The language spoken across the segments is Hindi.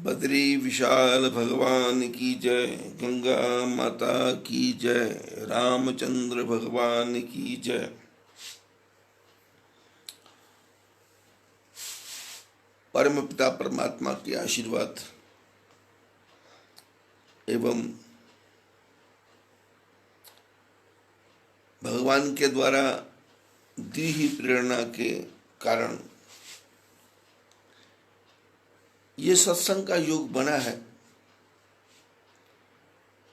बद्री विशाल भगवान की जय, गंगा माता की जय, रामचंद्र भगवान की जय। परम पिता परमात्मा के आशीर्वाद एवं भगवान के द्वारा दी ही प्रेरणा के कारण ये सत्संग का युग बना है,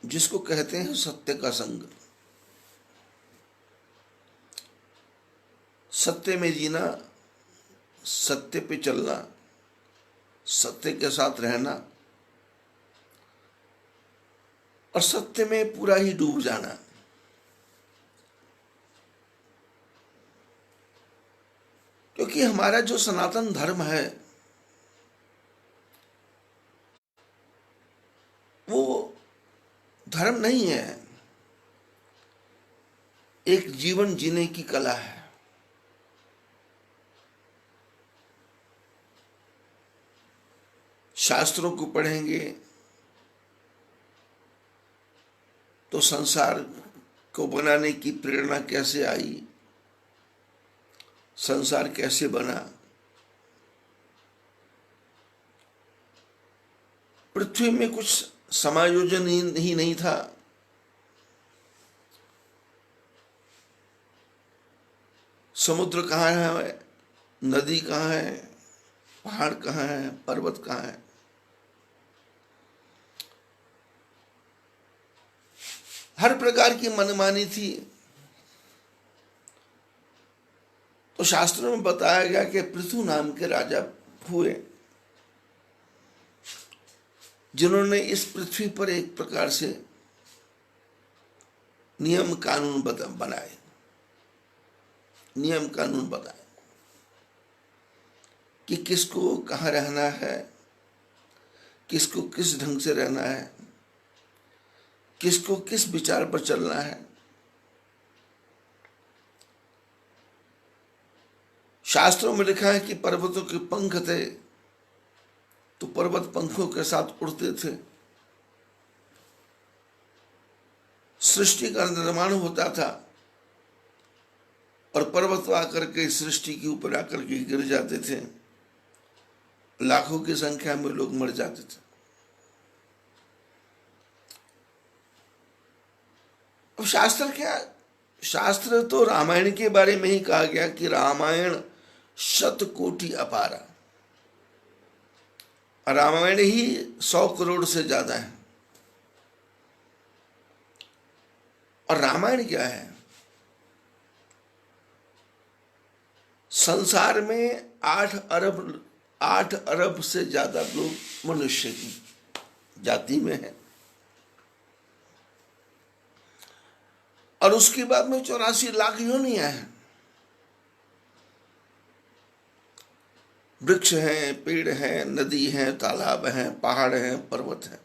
जिसको कहते हैं सत्य का संग। सत्य में जीना, सत्य पे चलना, सत्य के साथ रहना और सत्य में पूरा ही डूब जाना। क्योंकि हमारा जो सनातन धर्म है वो धर्म नहीं है, एक जीवन जीने की कला है। शास्त्रों को पढ़ेंगे तो संसार को बनाने की प्रेरणा कैसे आई, संसार कैसे बना, पृथ्वी में कुछ समायोजन ही नहीं था। समुद्र कहाँ है, नदी कहाँ है, पहाड़ कहाँ है, पर्वत कहाँ है। हर प्रकार की मनमानी थी। तो शास्त्रों में बताया गया कि पृथु नाम के राजा हुए, जिन्होंने इस पृथ्वी पर एक प्रकार से नियम कानून बनाए, नियम कानून बताए कि किसको कहाँ रहना है, किसको किस ढंग से रहना है, किसको किस विचार पर चलना है। शास्त्रों में लिखा है कि पर्वतों के पंख थे तो पर्वत पंखों के साथ उड़ते थे। सृष्टि का निर्माण होता था और पर्वत आकर के सृष्टि के ऊपर आकर के गिर जाते थे। लाखों की संख्या में लोग मर जाते थे। अब शास्त्र क्या, शास्त्र तो रामायण के बारे में ही कहा गया कि रामायण शतकोटि अपारा। रामायण ही 100 करोड़ से ज्यादा है। और रामायण क्या है? संसार में 8 अरब से ज्यादा लोग मनुष्य की जाति में है और उसके बाद में 84 लाख योनियां हैं। वृक्ष हैं, पेड़ हैं, नदी हैं, तालाब हैं, पहाड़ हैं, पर्वत हैं।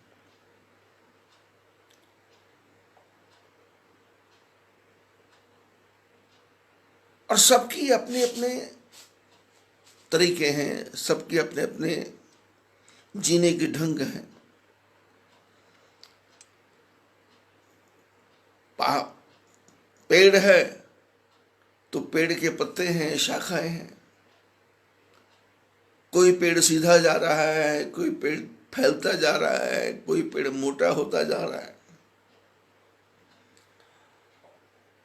और सबकी अपने अपने तरीके हैं, सबके अपने अपने जीने के ढंग हैं। पेड़ है तो पेड़ के पत्ते हैं, शाखाएं हैं। कोई पेड़ सीधा जा रहा है, कोई पेड़ फैलता जा रहा है, कोई पेड़ मोटा होता जा रहा है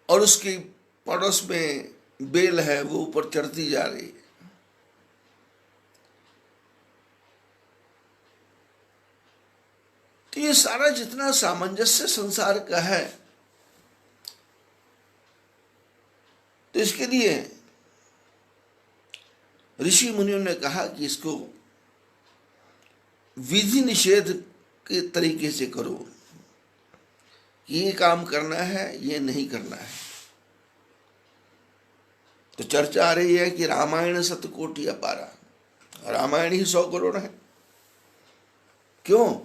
और उसकी पड़ोस में बेल है, वो ऊपर चढ़ती जा रही है। तो ये सारा जितना सामंजस्य संसार का है, तो इसके लिए ऋषि मुनियों ने कहा कि इसको विधि निषेध के तरीके से करो कि ये काम करना है, ये नहीं करना है। तो चर्चा आ रही है कि रामायण शतकोटि अपारा, रामायण ही 100 करोड़ है। क्यों?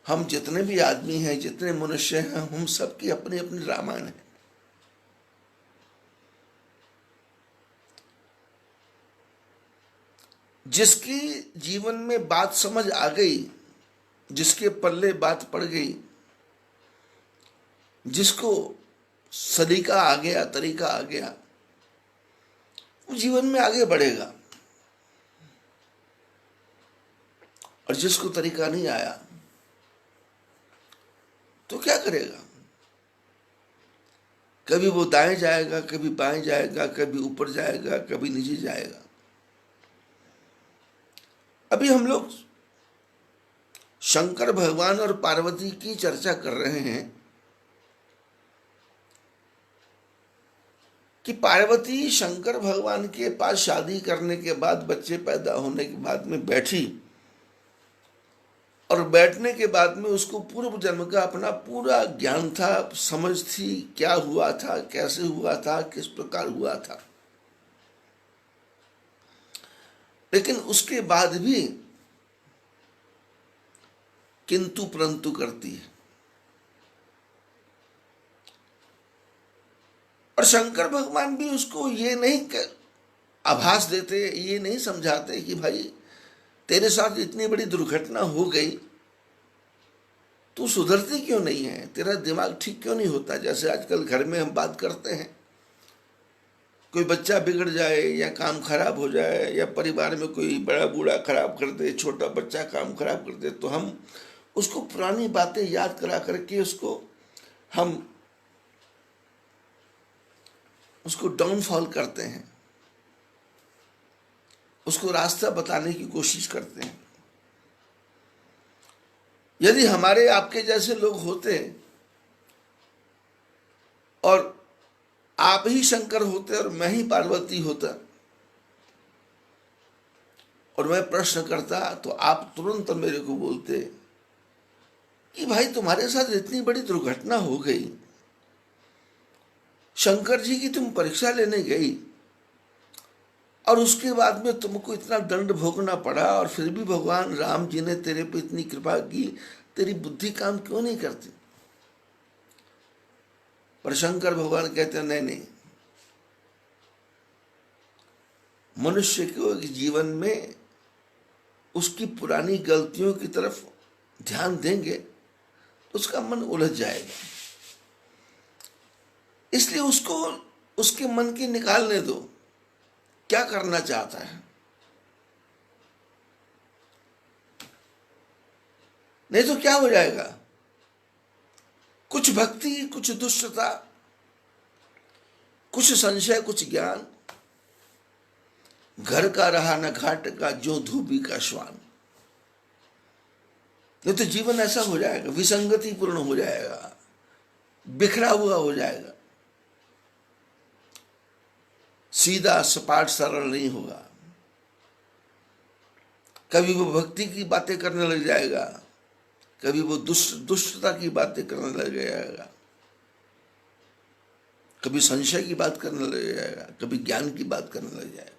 हम जितने भी आदमी हैं, जितने मनुष्य हैं, हम सबकी अपनी अपनी रामायण है। जिसकी जीवन में बात समझ आ गई, जिसके पल्ले बात पड़ गई, जिसको सलीका आ गया, तरीका आ गया, वो जीवन में आगे बढ़ेगा। और जिसको तरीका नहीं आया तो क्या करेगा? कभी वो दाएं जाएगा, कभी बाएं जाएगा, कभी ऊपर जाएगा, कभी नीचे जाएगा। अभी हम लोग शंकर भगवान और पार्वती की चर्चा कर रहे हैं कि पार्वती शंकर भगवान के पास शादी करने के बाद, बच्चे पैदा होने के बाद में बैठी, और बैठने के बाद में उसको पूर्व जन्म का अपना पूरा ज्ञान था, समझ थी, क्या हुआ था, कैसे हुआ था, किस प्रकार हुआ था। लेकिन उसके बाद भी किंतु परंतु करती है। और शंकर भगवान भी उसको ये नहीं आभास देते, ये नहीं समझाते कि भाई तेरे साथ इतनी बड़ी दुर्घटना हो गई, तू सुधरती क्यों नहीं है, तेरा दिमाग ठीक क्यों नहीं होता। जैसे आजकल घर में हम बात करते हैं, कोई बच्चा बिगड़ जाए या काम खराब हो जाए, या परिवार में कोई बड़ा बूढ़ा खराब कर दे, छोटा बच्चा काम खराब कर दे, तो हम उसको पुरानी बातें याद करा करके हम उसको डाउनफॉल करते हैं, उसको रास्ता बताने की कोशिश करते हैं। यदि हमारे आपके जैसे लोग होते और आप ही शंकर होते और मैं ही पार्वती होता, और मैं प्रश्न करता, तो आप तुरंत मेरे को बोलते कि भाई तुम्हारे साथ इतनी बड़ी दुर्घटना हो गई, शंकर जी की तुम परीक्षा लेने गई, और उसके बाद में तुमको इतना दंड भोगना पड़ा, और फिर भी भगवान राम जी ने तेरे पे इतनी कृपा की, तेरी बुद्धि काम क्यों नहीं करती? पर शंकर भगवान कहते हैं नहीं नहीं, मनुष्य को जीवन में उसकी पुरानी गलतियों की तरफ ध्यान देंगे तो उसका मन उलझ जाएगा। इसलिए उसको उसके मन की निकालने दो, क्या करना चाहता है। नहीं तो क्या हो जाएगा, कुछ भक्ति, कुछ दुष्टता, कुछ संशय, कुछ ज्ञान, घर का रहा न घाट का, जो धोबी का श्वान। नहीं तो जीवन ऐसा हो जाएगा, विसंगति पूर्ण हो जाएगा, बिखरा हुआ हो जाएगा, सीधा सपाट सरल नहीं होगा। कभी वो भक्ति की बातें करने लग जाएगा, कभी वो दुष्टता की बातें करने लग जाएगा, कभी संशय की बात करने लग जाएगा, कभी ज्ञान की बात करने लग जाएगा।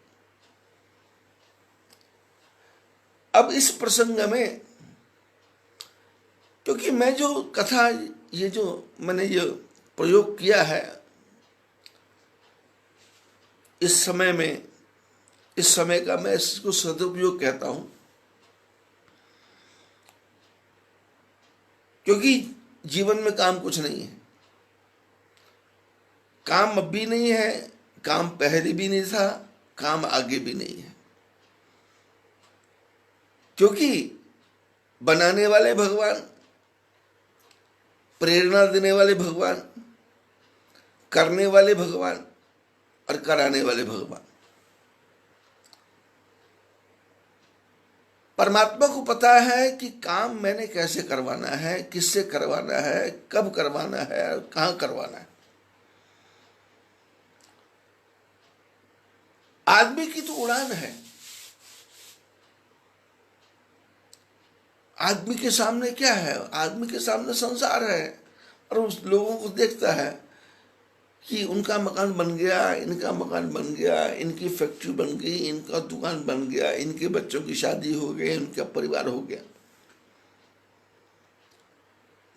अब इस प्रसंग में, क्योंकि मैं जो कथा, ये जो मैंने ये प्रयोग किया है इस समय में, इस समय का मैं इसको सदुपयोग कहता हूं, क्योंकि जीवन में काम कुछ नहीं है। काम अब भी नहीं है, काम पहले भी नहीं था, काम आगे भी नहीं है, क्योंकि बनाने वाले भगवान, प्रेरणा देने वाले भगवान, करने वाले भगवान और कराने वाले भगवान। परमात्मा को पता है कि काम मैंने कैसे करवाना है, किससे करवाना है, कब करवाना है और कहां करवाना है। आदमी की तो उड़ान है, आदमी के सामने क्या है, आदमी के सामने संसार है, और उस लोगों को देखता है कि उनका मकान बन गया, इनका मकान बन गया, इनकी फैक्ट्री बन गई, इनका दुकान बन गया, इनके बच्चों की शादी हो गई, इनका परिवार हो गया।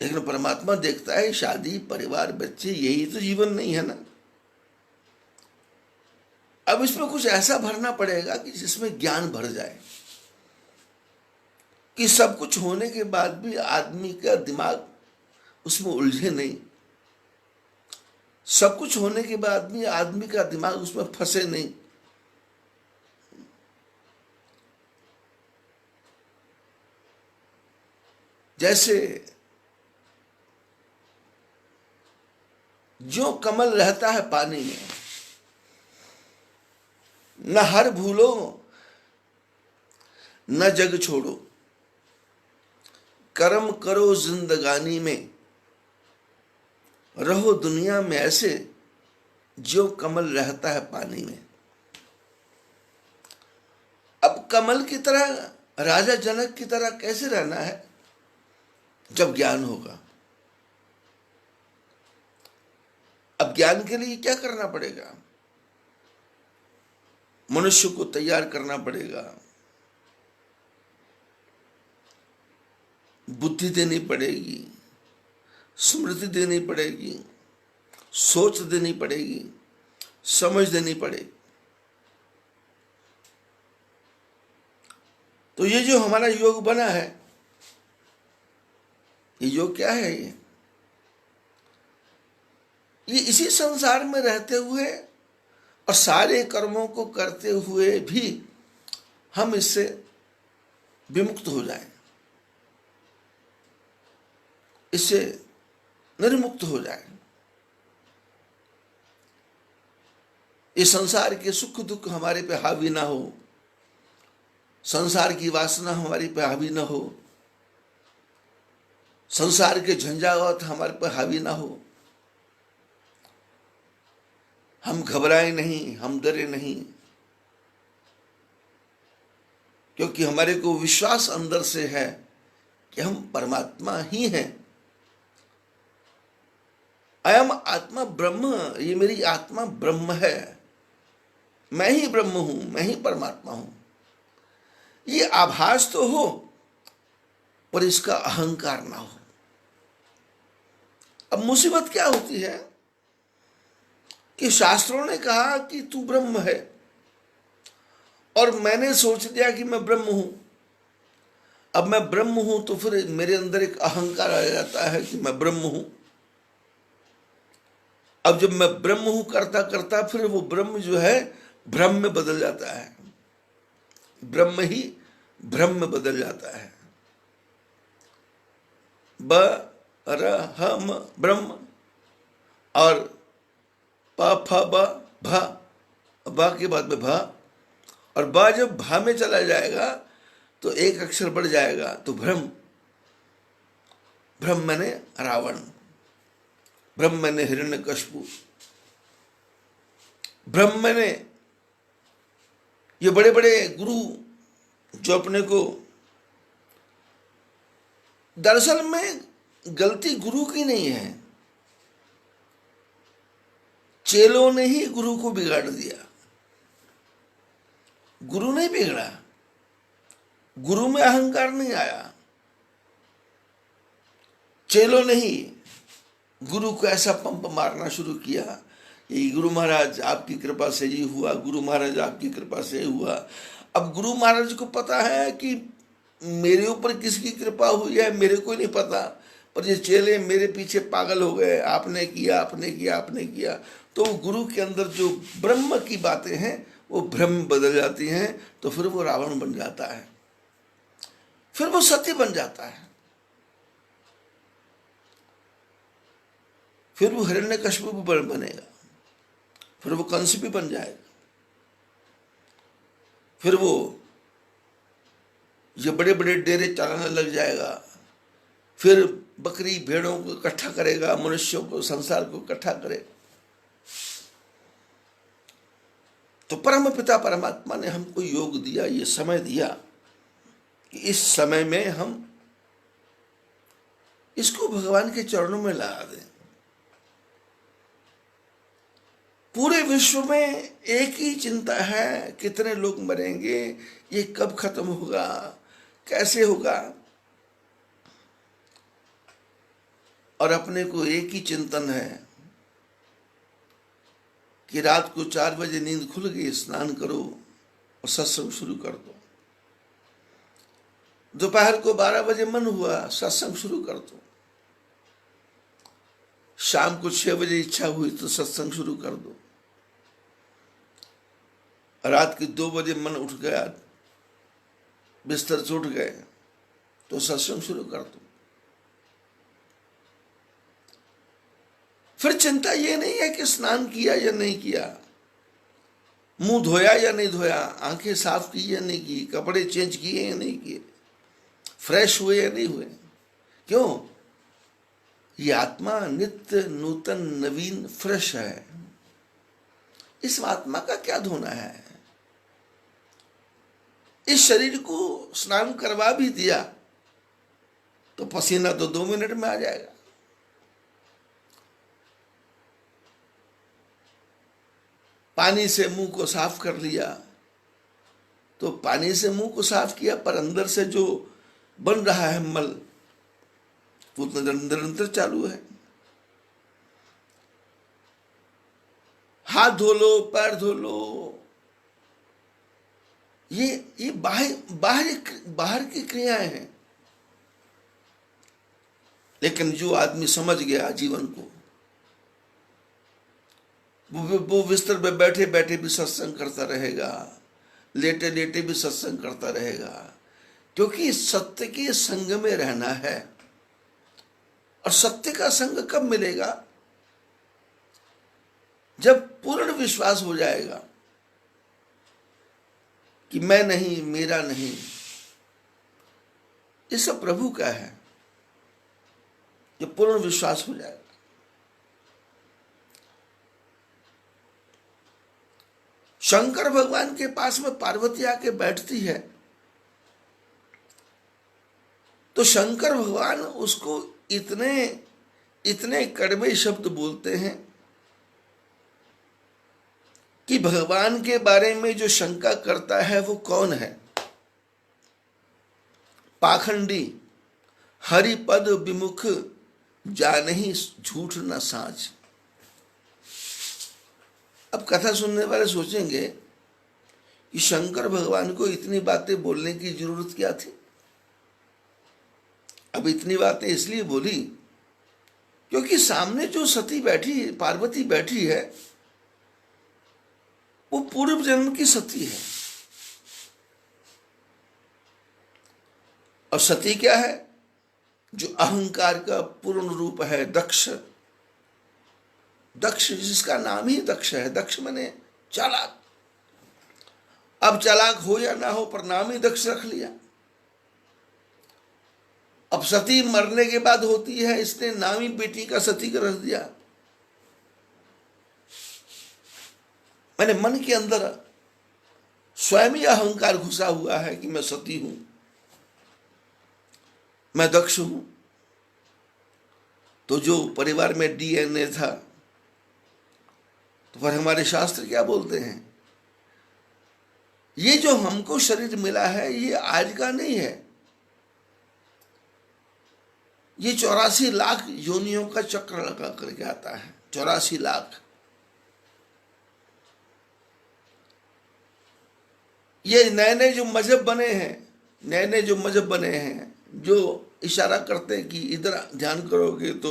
लेकिन परमात्मा देखता है शादी, परिवार, बच्चे, यही तो जीवन नहीं है ना। अब इसमें कुछ ऐसा भरना पड़ेगा कि जिसमें ज्ञान भर जाए, कि सब कुछ होने के बाद भी आदमी का दिमाग उसमें उलझे नहीं, सब कुछ होने के बाद भी आदमी का दिमाग उसमें फंसे नहीं। जैसे जो कमल रहता है पानी में, न हर भूलो न जग छोड़ो, कर्म करो जिंदगानी में, रहो दुनिया में ऐसे जो कमल रहता है पानी में। अब कमल की तरह, राजा जनक की तरह कैसे रहना है? जब ज्ञान होगा। अब ज्ञान के लिए क्या करना पड़ेगा? मनुष्य को तैयार करना पड़ेगा, बुद्धि देनी पड़ेगी, स्मृति देनी पड़ेगी, सोच देनी पड़ेगी, समझ देनी पड़ेगी। तो ये जो हमारा योग बना है, ये योग क्या है? ये इसी संसार में रहते हुए और सारे कर्मों को करते हुए भी हम इससे विमुक्त हो जाएं, इससे निर्मुक्त हो जाएं। ये संसार के सुख दुख हमारे पे हावी ना हो, संसार की वासना हमारे पे हावी ना हो, संसार के झंझावात हमारे पे हावी ना हो। हम घबराए नहीं, हम डरे नहीं, क्योंकि हमारे को विश्वास अंदर से है कि हम परमात्मा ही हैं। अयम आत्मा ब्रह्म, ये मेरी आत्मा ब्रह्म है, मैं ही ब्रह्म हूं, मैं ही परमात्मा हूं। ये आभास तो हो पर इसका अहंकार ना हो। अब मुसीबत क्या होती है कि शास्त्रों ने कहा कि तू ब्रह्म है और मैंने सोच लिया कि मैं ब्रह्म हूं। अब मैं ब्रह्म हूं तो फिर मेरे अंदर एक अहंकार आ जाता है कि मैं ब्रह्म हूं। अब जब मैं ब्रह्म हूं करता करता फिर वो ब्रह्म जो है भ्रम में बदल जाता है, ब्रह्म ही भ्रम में बदल जाता है। ब र ह म ब्रह्म और प फ ब भ, ब के बाद में भ, और ब जब भा में चला जाएगा तो एक अक्षर बढ़ जाएगा तो भ्रम। भ्रम मैंने रावण, ब्रह्म मैंने हिरण्यकश्यप, ब्रह्म मैंने ये बड़े बड़े गुरु जो अपने को, दरअसल में गलती गुरु की नहीं है, चेलों ने ही गुरु को बिगाड़ दिया। गुरु नहीं बिगड़ा, गुरु में अहंकार नहीं आया, चेलों ने ही गुरु को ऐसा पंप मारना शुरू किया कि गुरु महाराज आपकी कृपा से ये हुआ, गुरु महाराज आपकी कृपा से हुआ। अब गुरु महाराज को पता है कि मेरे ऊपर किसकी कृपा हुई है मेरे को नहीं पता, पर ये चेले मेरे पीछे पागल हो गए, आपने किया आपने किया आपने किया। तो गुरु के अंदर जो ब्रह्म की बातें हैं वो भ्रम बदल जाती हैं, तो फिर वो रावण बन जाता है, फिर वो सत्य बन जाता है, फिर वो हिरण्यकश्यप भी बनेगा, फिर वो कंस भी बन जाएगा, फिर वो ये बड़े बड़े डेरे चलाने लग जाएगा, फिर बकरी भेड़ों को इकट्ठा करेगा, मनुष्यों को, संसार को इकट्ठा करेगा। तो परम पिता परमात्मा ने हमको योग दिया, ये समय दिया कि इस समय में हम इसको भगवान के चरणों में लगा दें। पूरे विश्व में एक ही चिंता है, कितने लोग मरेंगे, ये कब खत्म होगा, कैसे होगा, और अपने को एक ही चिंतन है कि रात को 4 बजे नींद खुल गई, स्नान करो और सत्संग शुरू कर दो। दोपहर को 12 बजे मन हुआ, सत्संग शुरू कर दो। शाम को 6 बजे इच्छा हुई तो सत्संग शुरू कर दो। रात के 2 बजे मन उठ गया, बिस्तर से उठ गए तो सत्संग शुरू कर दो। फिर चिंता ये नहीं है कि स्नान किया या नहीं किया, मुंह धोया या नहीं धोया, आंखें साफ की या नहीं की, कपड़े चेंज किए या नहीं किए, फ्रेश हुए या नहीं हुए। क्यों? ये आत्मा नित्य नूतन नवीन फ्रेश है। इस आत्मा का क्या धोना है? इस शरीर को स्नान करवा भी दिया तो पसीना तो 2 मिनट में आ जाएगा। पानी से मुंह को साफ कर लिया तो पानी से मुंह को साफ किया, पर अंदर से जो बन रहा है मल वो तो निरंतर चालू है। हाथ धो लो, पैर धो लो, ये बाहर की क्रियाएं हैं। लेकिन जो आदमी समझ गया जीवन को, वो बिस्तर पे बैठे बैठे भी सत्संग करता रहेगा, लेटे लेटे भी सत्संग करता रहेगा, क्योंकि सत्य के संग में रहना है। और सत्य का संग कब मिलेगा? जब पूर्ण विश्वास हो जाएगा कि मैं नहीं, मेरा नहीं, ये सब प्रभु का है। जब पूर्ण विश्वास हो जाएगा। शंकर भगवान के पास में पार्वती आके बैठती है तो शंकर भगवान उसको इतने कड़वे शब्द बोलते हैं कि भगवान के बारे में जो शंका करता है वो कौन है? पाखंडी, हरिपद विमुख, जानहि झूठ न साँच। अब कथा सुनने वाले सोचेंगे कि शंकर भगवान को इतनी बातें बोलने की जरूरत क्या थी? अब इतनी बातें इसलिए बोली क्योंकि सामने जो सती बैठी, पार्वती बैठी है, वो पूर्व जन्म की सती है। और सती क्या है? जो अहंकार का पूर्ण रूप है, दक्ष। दक्ष जिसका नाम ही दक्ष है। दक्ष माने चालाक। अब चालाक हो या ना हो पर नाम ही दक्ष रख लिया। अब सती मरने के बाद होती है, इसने नाम ही बेटी का सती का रख दिया। मैंने मन के अंदर स्वयं ही अहंकार घुसा हुआ है कि मैं सती हूं, मैं दक्ष हूं। तो जो परिवार में डीएनए था, तो पर हमारे शास्त्र क्या बोलते हैं? ये जो हमको शरीर मिला है ये आज का नहीं है, ये 84 लाख योनियों का चक्र लगा करके आता है। 84 लाख। ये नए नए जो मजहब बने हैं, जो इशारा करते हैं कि इधर ध्यान करोगे तो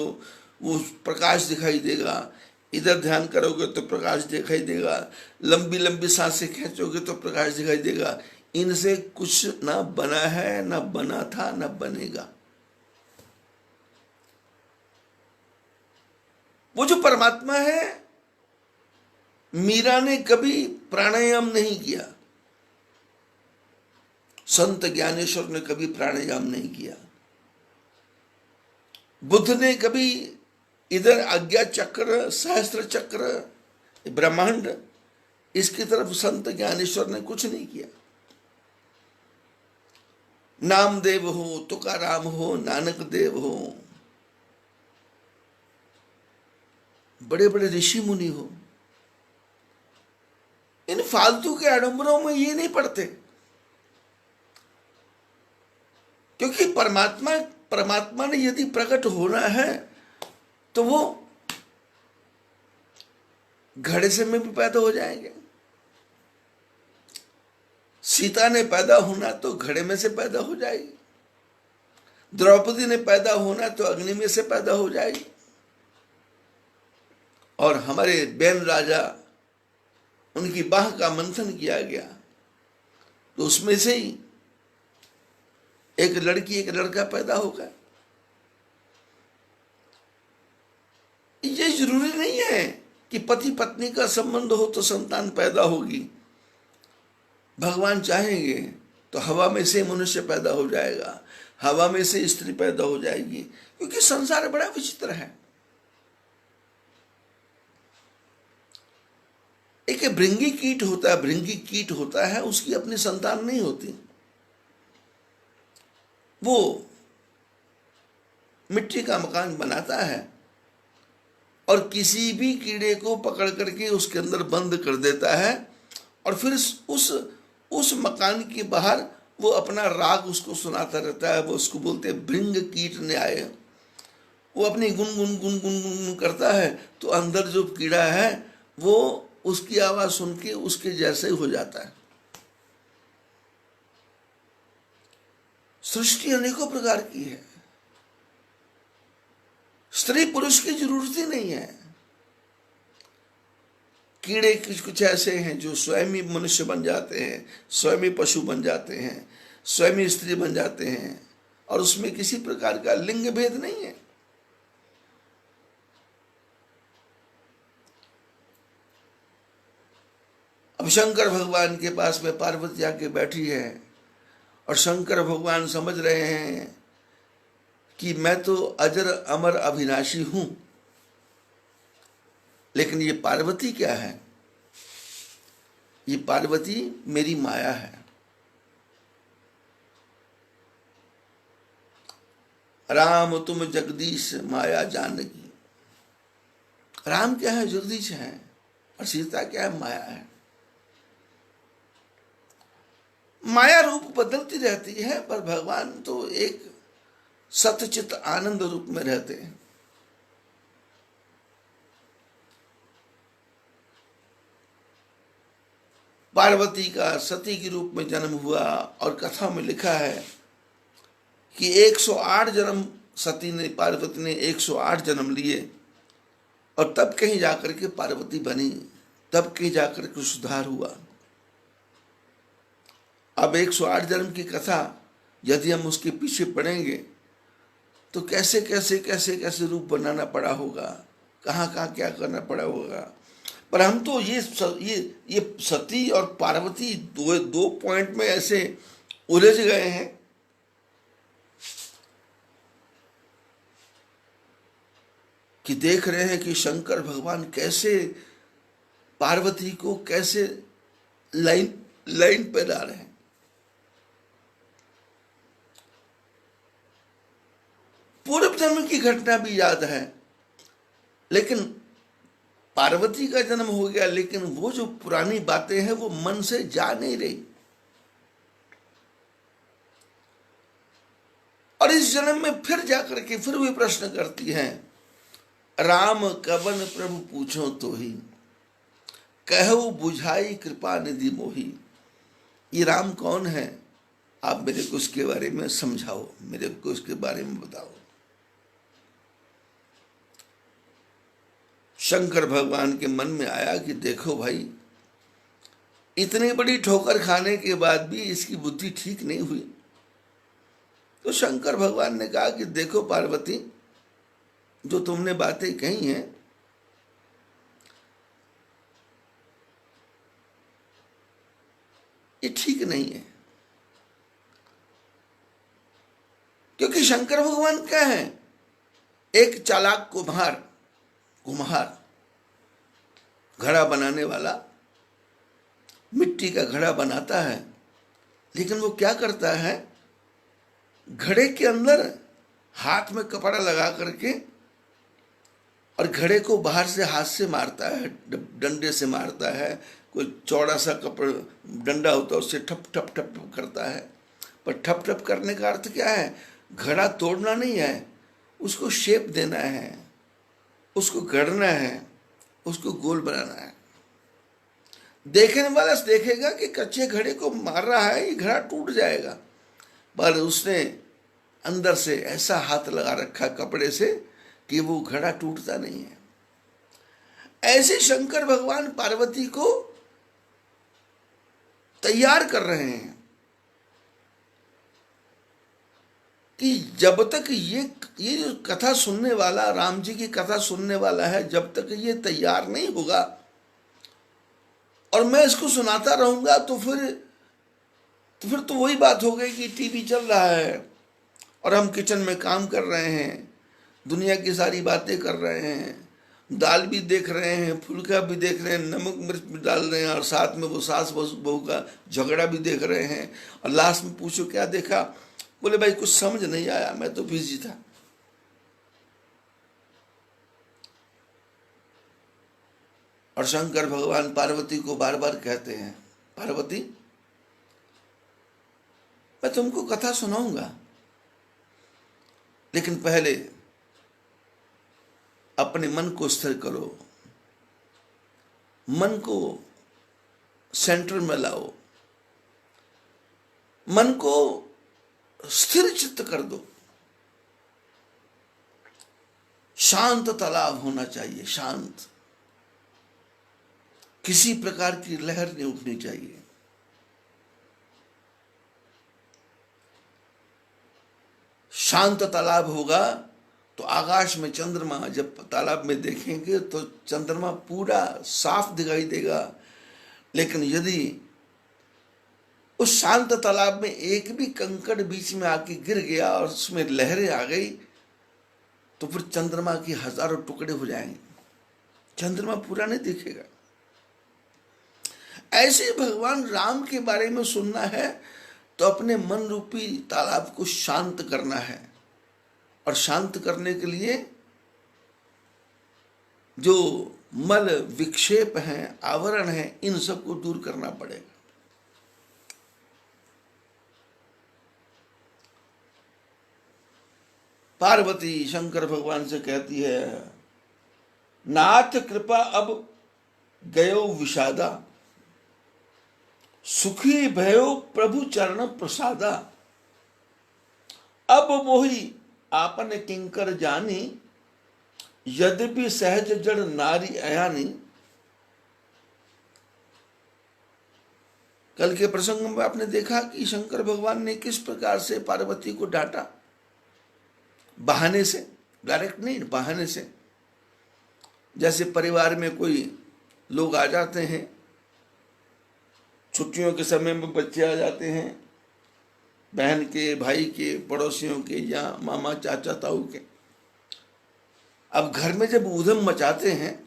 वो प्रकाश दिखाई देगा, इधर ध्यान करोगे तो प्रकाश दिखाई देगा, लंबी लंबी सांसें खींचोगे तो प्रकाश दिखाई देगा। इनसे कुछ ना बना है, ना बना था, ना बनेगा। वो जो परमात्मा है, मीरा ने कभी प्राणायाम नहीं किया, संत ज्ञानेश्वर ने कभी प्राणायाम नहीं किया, बुद्ध ने कभी इधर आज्ञा चक्र, सहस्त्र चक्र, ब्रह्मांड, इसकी तरफ संत ज्ञानेश्वर ने कुछ नहीं किया। नामदेव हो, तुकाराम हो, नानक देव हो, बड़े बड़े ऋषि मुनि हो, इन फालतू के आडंबरों में ये नहीं पड़ते। क्योंकि परमात्मा ने यदि प्रकट होना है तो वो घड़े से में भी पैदा हो जाएंगे। सीता ने पैदा होना तो घड़े में से पैदा हो जाएगी, द्रौपदी ने पैदा होना तो अग्नि में से पैदा हो जाएगी, और हमारे बैन राजा, उनकी बाह का मंथन किया गया तो उसमें से ही एक लड़की एक लड़का पैदा होगा। ये जरूरी नहीं है कि पति पत्नी का संबंध हो तो संतान पैदा होगी। भगवान चाहेंगे तो हवा में से मनुष्य पैदा हो जाएगा, हवा में से स्त्री पैदा हो जाएगी, क्योंकि संसार बड़ा विचित्र है। एक भृंगी कीट होता है, भृंगी कीट होता है, उसकी अपनी संतान नहीं होती। वो मिट्टी का मकान बनाता है और किसी भी कीड़े को पकड़ करके उसके अंदर बंद कर देता है, और फिर उस मकान के बाहर वो अपना राग उसको सुनाता रहता है। वो उसको बोलते हैं भृंग कीट न्याय। वो अपनी गुन गुन गुन गुन गुन करता है तो अंदर जो कीड़ा है वो उसकी आवाज सुन के उसके जैसे हो जाता है। सृष्टि अनेकों प्रकार की है, स्त्री पुरुष की जरूरत ही नहीं है। कीड़े कुछ ऐसे हैं जो स्वयं ही मनुष्य बन जाते हैं, स्वयं ही पशु बन जाते हैं, स्वयं ही स्त्री बन जाते हैं, और उसमें किसी प्रकार का लिंग भेद नहीं है। अब शंकर भगवान के पास में पार्वती आके बैठी है और शंकर भगवान समझ रहे हैं कि मैं तो अजर अमर अविनाशी हूं, लेकिन ये पार्वती क्या है? ये पार्वती मेरी माया है। राम तुम जगदीश माया जानकी। राम क्या है? जगदीश है, और सीता क्या है? माया है। माया रूप बदलती रहती है, पर भगवान तो एक सतचित आनंद रूप में रहते हैं। पार्वती का सती के रूप में जन्म हुआ, और कथा में लिखा है कि 108 जन्म सती ने, पार्वती ने 108 जन्म लिए, और तब कहीं जाकर के पार्वती बनी, तब कहीं जाकर के सुधार हुआ। अब 108 जन्म की कथा यदि हम उसके पीछे पड़ेंगे तो कैसे कैसे कैसे कैसे रूप बनाना पड़ा होगा, कहाँ कहाँ क्या करना पड़ा होगा। पर हम तो ये सती और पार्वती दो पॉइंट में ऐसे उलझ गए हैं कि देख रहे हैं कि शंकर भगवान कैसे पार्वती को कैसे लाइन पे ला रहे हैं। पूर्व जन्म की घटना भी याद है, लेकिन पार्वती का जन्म हो गया, लेकिन वो जो पुरानी बातें हैं वो मन से जा नहीं रही। और इस जन्म में फिर जाकर के फिर वे प्रश्न करती हैं, राम कवन प्रभु पूछो तो ही, कहु बुझाई कृपा निधि मोही। ये राम कौन है? आप मेरे को उसके बारे में समझाओ, मेरे को उसके बारे में बताओ। शंकर भगवान के मन में आया कि देखो भाई, इतनी बड़ी ठोकर खाने के बाद भी इसकी बुद्धि ठीक नहीं हुई। तो शंकर भगवान ने कहा कि देखो पार्वती, जो तुमने बातें कही हैं ये ठीक नहीं है। क्योंकि शंकर भगवान क्या है? एक चालाक कुम्हार, घड़ा बनाने वाला मिट्टी का घड़ा बनाता है, लेकिन वो क्या करता है? घड़े के अंदर हाथ में कपड़ा लगा करके और घड़े को बाहर से हाथ से मारता है, डंडे से मारता है। कोई चौड़ा सा कपड़ा डंडा होता है, उससे ठप ठप ठप ठप करता है। पर ठप ठप करने का अर्थ क्या है? घड़ा तोड़ना नहीं है, उसको शेप देना है, उसको गढ़ना है, उसको गोल बनाना है। देखने वाला देखेगा कि कच्चे घड़े को मार रहा है, ये घड़ा टूट जाएगा, पर उसने अंदर से ऐसा हाथ लगा रखा कपड़े से कि वो घड़ा टूटता नहीं है। ऐसे शंकर भगवान पार्वती को तैयार कर रहे हैं कि जब तक ये जो कथा सुनने वाला, राम जी की कथा सुनने वाला है, जब तक ये तैयार नहीं होगा और मैं इसको सुनाता रहूंगा तो फिर तो वही बात हो गई कि टीवी चल रहा है और हम किचन में काम कर रहे हैं, दुनिया की सारी बातें कर रहे हैं, दाल भी देख रहे हैं, फुल्का भी देख रहे हैं, नमक मिर्च भी डाल रहे हैं, और साथ में वो सास बहू का झगड़ा भी देख रहे हैं। और लास्ट में पूछो क्या देखा, बोले भाई कुछ समझ नहीं आया, मैं तो बिजी था। और शंकर भगवान पार्वती को बार बार कहते हैं, पार्वती मैं तुमको कथा सुनाऊंगा, लेकिन पहले अपने मन को स्थिर करो, मन को सेंटर में लाओ, मन को स्थिर चित्त कर दो। शांत तालाब होना चाहिए, शांत, किसी प्रकार की लहर नहीं उठनी चाहिए। शांत तालाब होगा तो आकाश में चंद्रमा जब तालाब में देखेंगे तो चंद्रमा पूरा साफ दिखाई देगा। लेकिन यदि उस शांत तालाब में एक भी कंकड़ बीच में आके गिर गया और उसमें लहरें आ गई तो फिर चंद्रमा के हजारों टुकड़े हो जाएंगे, चंद्रमा पूरा नहीं दिखेगा। ऐसे भगवान राम के बारे में सुनना है तो अपने मन रूपी तालाब को शांत करना है, और शांत करने के लिए जो मल विक्षेप हैं, आवरण हैं, इन सबको दूर करना पड़ेगा। पार्वती शंकर भगवान से कहती है, नाथ कृपा अब गयो विषादा, सुखी भयो प्रभु चरण प्रसादा, अब मोहि आपन किंकर जानी, यद्यपि सहज जड़ नारी अयानी। कल के प्रसंग में आपने देखा कि शंकर भगवान ने किस प्रकार से पार्वती को डांटा, बहाने से, डायरेक्ट नहीं, बहाने से। जैसे परिवार में कोई लोग आ जाते हैं, छुट्टियों के समय में बच्चे आ जाते हैं, बहन के, भाई के, पड़ोसियों के, या मामा चाचा ताऊ के। अब घर में जब ऊधम मचाते हैं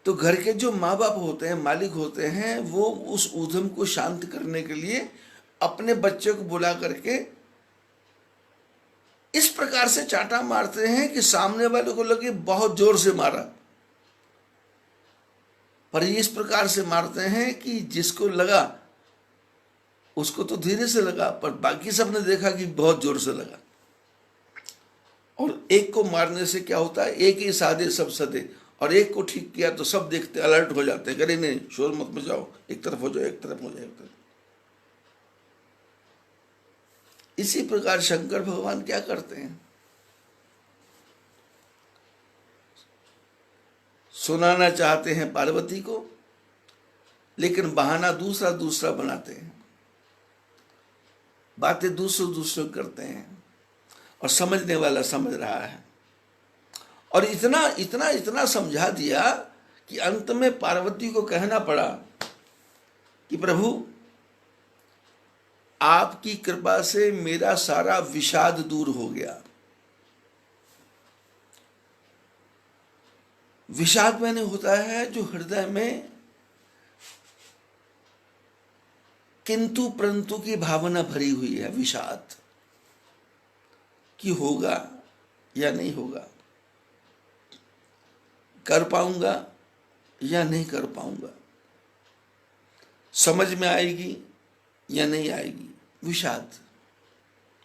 तो घर के जो माँ बाप होते हैं, मालिक होते हैं, वो उस ऊधम को शांत करने के लिए अपने बच्चे को बुला करके इस प्रकार से चांटा मारते हैं कि सामने वाले को लगे बहुत जोर से मारा, पर ये इस प्रकार से मारते हैं कि जिसको लगा उसको तो धीरे से लगा, पर बाकी सबने देखा कि बहुत जोर से लगा। और एक को मारने से क्या होता है, एक ही साधे सब सदे, और एक को ठीक किया तो सब देखते अलर्ट हो जाते हैं, करे नहीं शोर मत मचाओ, एक तरफ हो जाओ, एक तरफ हो जाए, एक तरफ। इसी प्रकार शंकर भगवान क्या करते हैं, सुनाना चाहते हैं पार्वती को, लेकिन बहाना दूसरा दूसरा बनाते हैं, बातें दूसरे करते हैं, और समझने वाला समझ रहा है। और इतना इतना इतना समझा दिया कि अंत में पार्वती को कहना पड़ा कि प्रभु आपकी कृपा से मेरा सारा विषाद दूर हो गया। विषाद मैंने होता है जो हृदय में किंतु परंतु की भावना भरी हुई है, विषाद कि होगा या नहीं होगा, कर पाऊंगा या नहीं कर पाऊंगा, समझ में आएगी या नहीं आएगी, विषाद।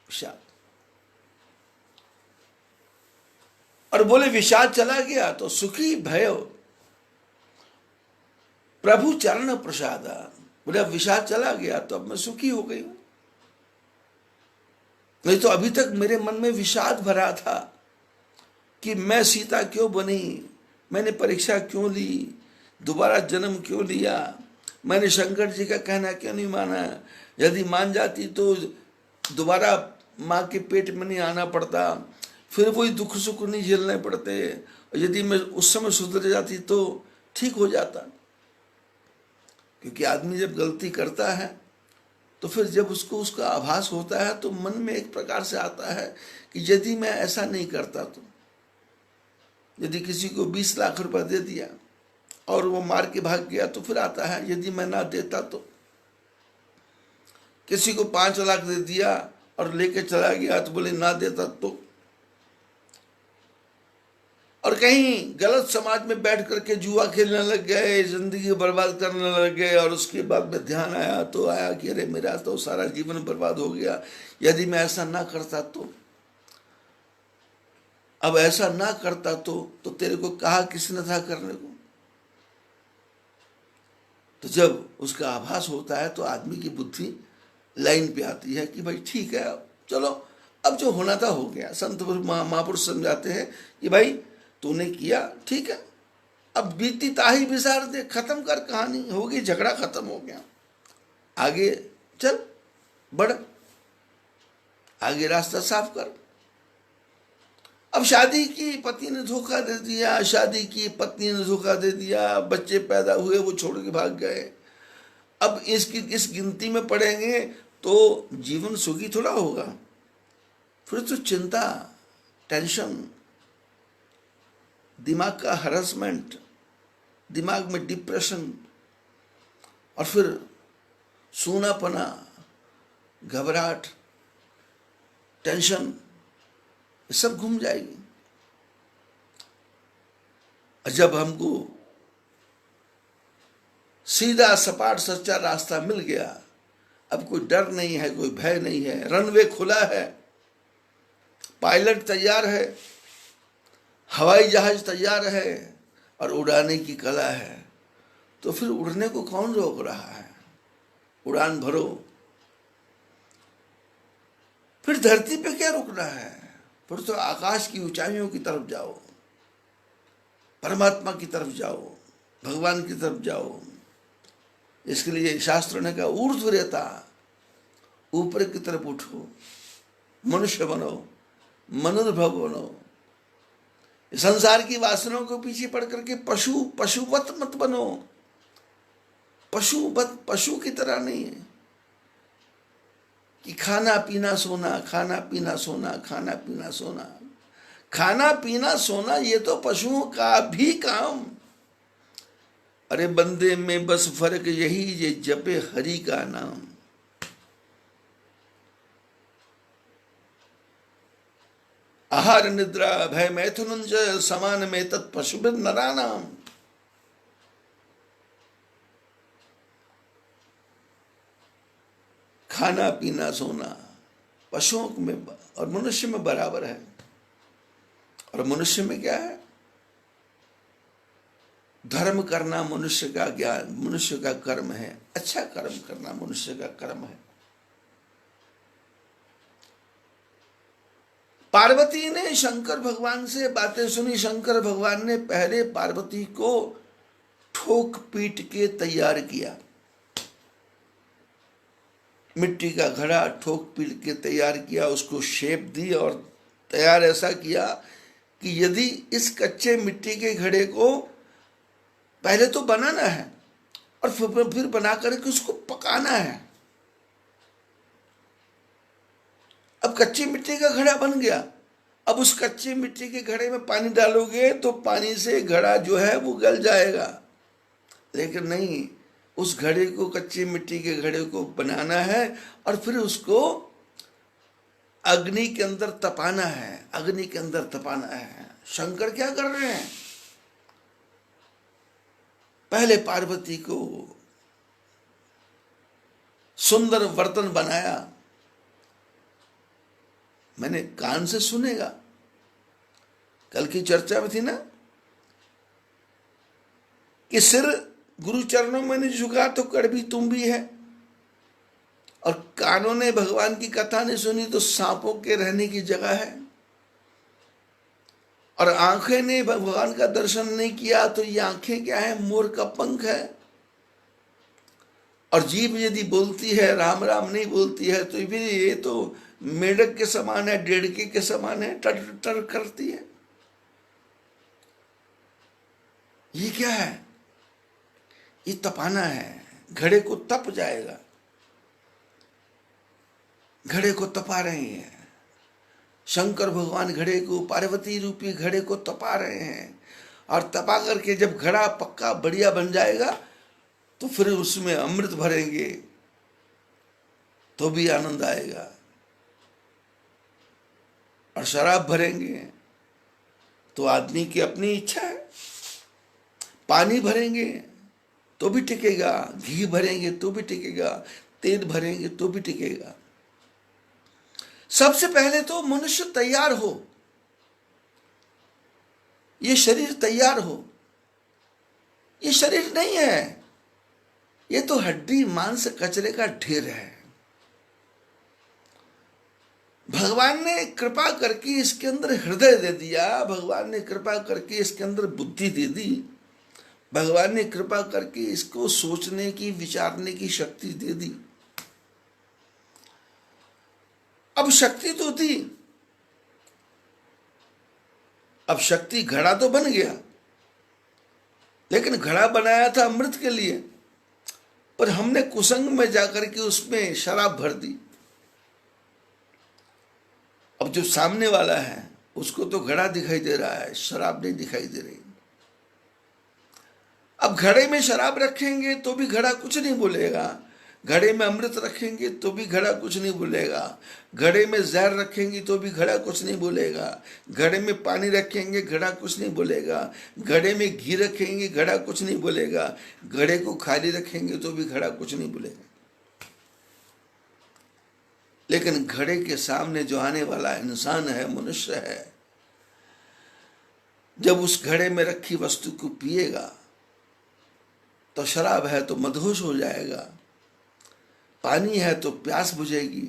विषाद और बोले विषाद चला गया तो सुखी भयो प्रभु चरण प्रसाद। बोले अब विषाद चला गया तो अब मैं सुखी हो गई हूं, नहीं तो अभी तक मेरे मन में विषाद भरा था कि मैं सीता क्यों बनी, मैंने परीक्षा क्यों ली, दोबारा जन्म क्यों लिया, मैंने शंकर जी का कहना क्यों नहीं माना, यदि मान जाती तो दोबारा माँ के पेट में नहीं आना पड़ता, फिर वही दुख सुख नहीं झेलने पड़ते, यदि मैं उस समय सुधर जाती तो ठीक हो जाता। क्योंकि आदमी जब गलती करता है तो फिर जब उसको उसका आभास होता है तो मन में एक प्रकार से आता है कि यदि मैं ऐसा नहीं करता तो, यदि किसी को 20 लाख रुपए दे दिया और वो मार के भाग गया तो फिर आता है यदि मैं ना देता तो, किसी को 5 लाख दे दिया और लेके चला गया तो बोले ना देता तो, और कहीं गलत समाज में बैठ करके जुआ खेलने लग गए, जिंदगी बर्बाद करने लग गए, और उसके बाद में ध्यान आया तो आया कि अरे मेरा तो सारा जीवन बर्बाद हो गया, यदि मैं ऐसा ना करता तो, अब ऐसा ना करता तो तेरे को कहा किसने था करने को। तो जब उसका आभास होता है तो आदमी की बुद्धि लाइन पे आती है कि भाई ठीक है, चलो अब जो होना था हो गया। संत महापुरुष समझाते हैं कि भाई तूने किया ठीक है, अब बीती ताही बिसार दे, खत्म कर कहानी, होगी झगड़ा खत्म हो गया, आगे चल बढ़, आगे रास्ता साफ कर। अब शादी की पति ने धोखा दे दिया, शादी की पत्नी ने धोखा दे दिया, बच्चे पैदा हुए वो छोड़ के भाग गए, अब इस गिनती में पड़ेंगे तो जीवन सुखी थोड़ा होगा। फिर तो चिंता, टेंशन, दिमाग का हरासमेंट, दिमाग में डिप्रेशन, और फिर सूनापना, घबराहट, टेंशन, ये सब घूम जाएगी। और जब हमको सीधा सपाट सच्चा रास्ता मिल गया, अब कोई डर नहीं है, कोई भय नहीं है, रनवे खुला है, पायलट तैयार है, हवाई जहाज तैयार है और उड़ाने की कला है, तो फिर उड़ने को कौन रोक रहा है। उड़ान भरो, फिर धरती पे क्या रुकना है, फिर तो आकाश की ऊंचाइयों की तरफ जाओ, परमात्मा की तरफ जाओ, भगवान की तरफ जाओ। इसके लिए शास्त्र ने कहा ऊर्ध्व रेता, ऊपर की तरफ उठो, मनुष्य बनो, मनुर्भव बनो, संसार की वासनाओं को पीछे पड़ करके पशुवत मत बनो, पशु की तरह नहीं है कि खाना पीना सोना, खाना पीना सोना, खाना पीना सोना, खाना पीना सोना ये तो पशुओं का भी काम। अरे बंदे में बस फर्क यही ये जपे हरि का नाम। आहार निद्रा भय मैथुनुंज समान में तत्पशुभिर नरानाम। खाना पीना सोना पशुओं में और मनुष्य में बराबर है। और मनुष्य में क्या है? धर्म करना मनुष्य का ज्ञान, मनुष्य का कर्म है। अच्छा कर्म करना मनुष्य का कर्म है। पार्वती ने शंकर भगवान से बातें सुनी। शंकर भगवान ने पहले पार्वती को ठोक पीट के तैयार किया। मिट्टी का घड़ा ठोक पीट के तैयार किया, उसको शेप दी और तैयार ऐसा किया कि यदि इस कच्चे मिट्टी के घड़े को पहले तो बनाना है और फिर बना करके उसको पकाना है। अब कच्ची मिट्टी का घड़ा बन गया। अब उस कच्ची मिट्टी के घड़े में पानी डालोगे तो पानी से घड़ा जो है वो गल जाएगा, लेकिन नहीं, उस घड़े को, कच्ची मिट्टी के घड़े को बनाना है और फिर उसको अग्नि के अंदर तपाना है। अग्नि के अंदर तपाना है। शंकर क्या कर रहे हैं? पहले पार्वती को सुंदर बर्तन बनाया। मैंने कान से सुनेगा, कल की चर्चा में थी ना कि सिर गुरु चरणों में नहीं झुका तो कड़वी तुम भी है, और कानों ने भगवान की कथा नहीं सुनी तो सांपों के रहने की जगह है, और आंखें ने भगवान का दर्शन नहीं किया तो ये आंखें क्या है, मोर का पंख है। और जीभ यदि बोलती है राम राम नहीं बोलती है तो फिर ये तो मेढक के समान है, डेढ़के के समान है, टर टर करती है। ये क्या है, ये तपाना है, घड़े को तप जाएगा। घड़े को तपा रहे हैं शंकर भगवान, घड़े को, पार्वती रूपी घड़े को तपा रहे हैं, और तपा करके जब घड़ा पक्का बढ़िया बन जाएगा तो फिर उसमें अमृत भरेंगे तो भी आनंद आएगा, और शराब भरेंगे तो आदमी की अपनी इच्छा है। पानी भरेंगे तो भी टिकेगा, घी भरेंगे तो भी टिकेगा, तेल भरेंगे तो भी टिकेगा। सबसे पहले तो मनुष्य तैयार हो, ये शरीर तैयार हो। ये शरीर नहीं है, ये तो हड्डी मांस कचरे का ढेर है। भगवान ने कृपा करके इसके अंदर हृदय दे दिया, भगवान ने कृपा करके इसके अंदर बुद्धि दे दी, भगवान ने कृपा करके इसको सोचने की, विचारने की शक्ति दे दी। अब शक्ति तो थी, अब शक्ति घड़ा तो बन गया, लेकिन घड़ा बनाया था अमृत के लिए, पर हमने कुसंग में जाकर के उसमें शराब भर दी। अब जो सामने वाला है उसको तो घड़ा दिखाई दे रहा है, शराब नहीं दिखाई दे रही। अब घड़े में शराब रखेंगे तो भी घड़ा कुछ नहीं बोलेगा, घड़े में अमृत रखेंगे तो भी घड़ा कुछ नहीं बोलेगा, घड़े में जहर रखेंगे तो भी घड़ा कुछ नहीं बोलेगा, घड़े में पानी रखेंगे घड़ा कुछ नहीं बोलेगा, घड़े में घी रखेंगे घड़ा कुछ नहीं बोलेगा, घड़े को खाली रखेंगे तो भी घड़ा कुछ नहीं बोलेगा। लेकिन घड़े के सामने जो आने वाला इंसान है, मनुष्य है, जब उस घड़े में रखी वस्तु को पिएगा तो शराब है तो मदहोश हो जाएगा, पानी है तो प्यास बुझेगी,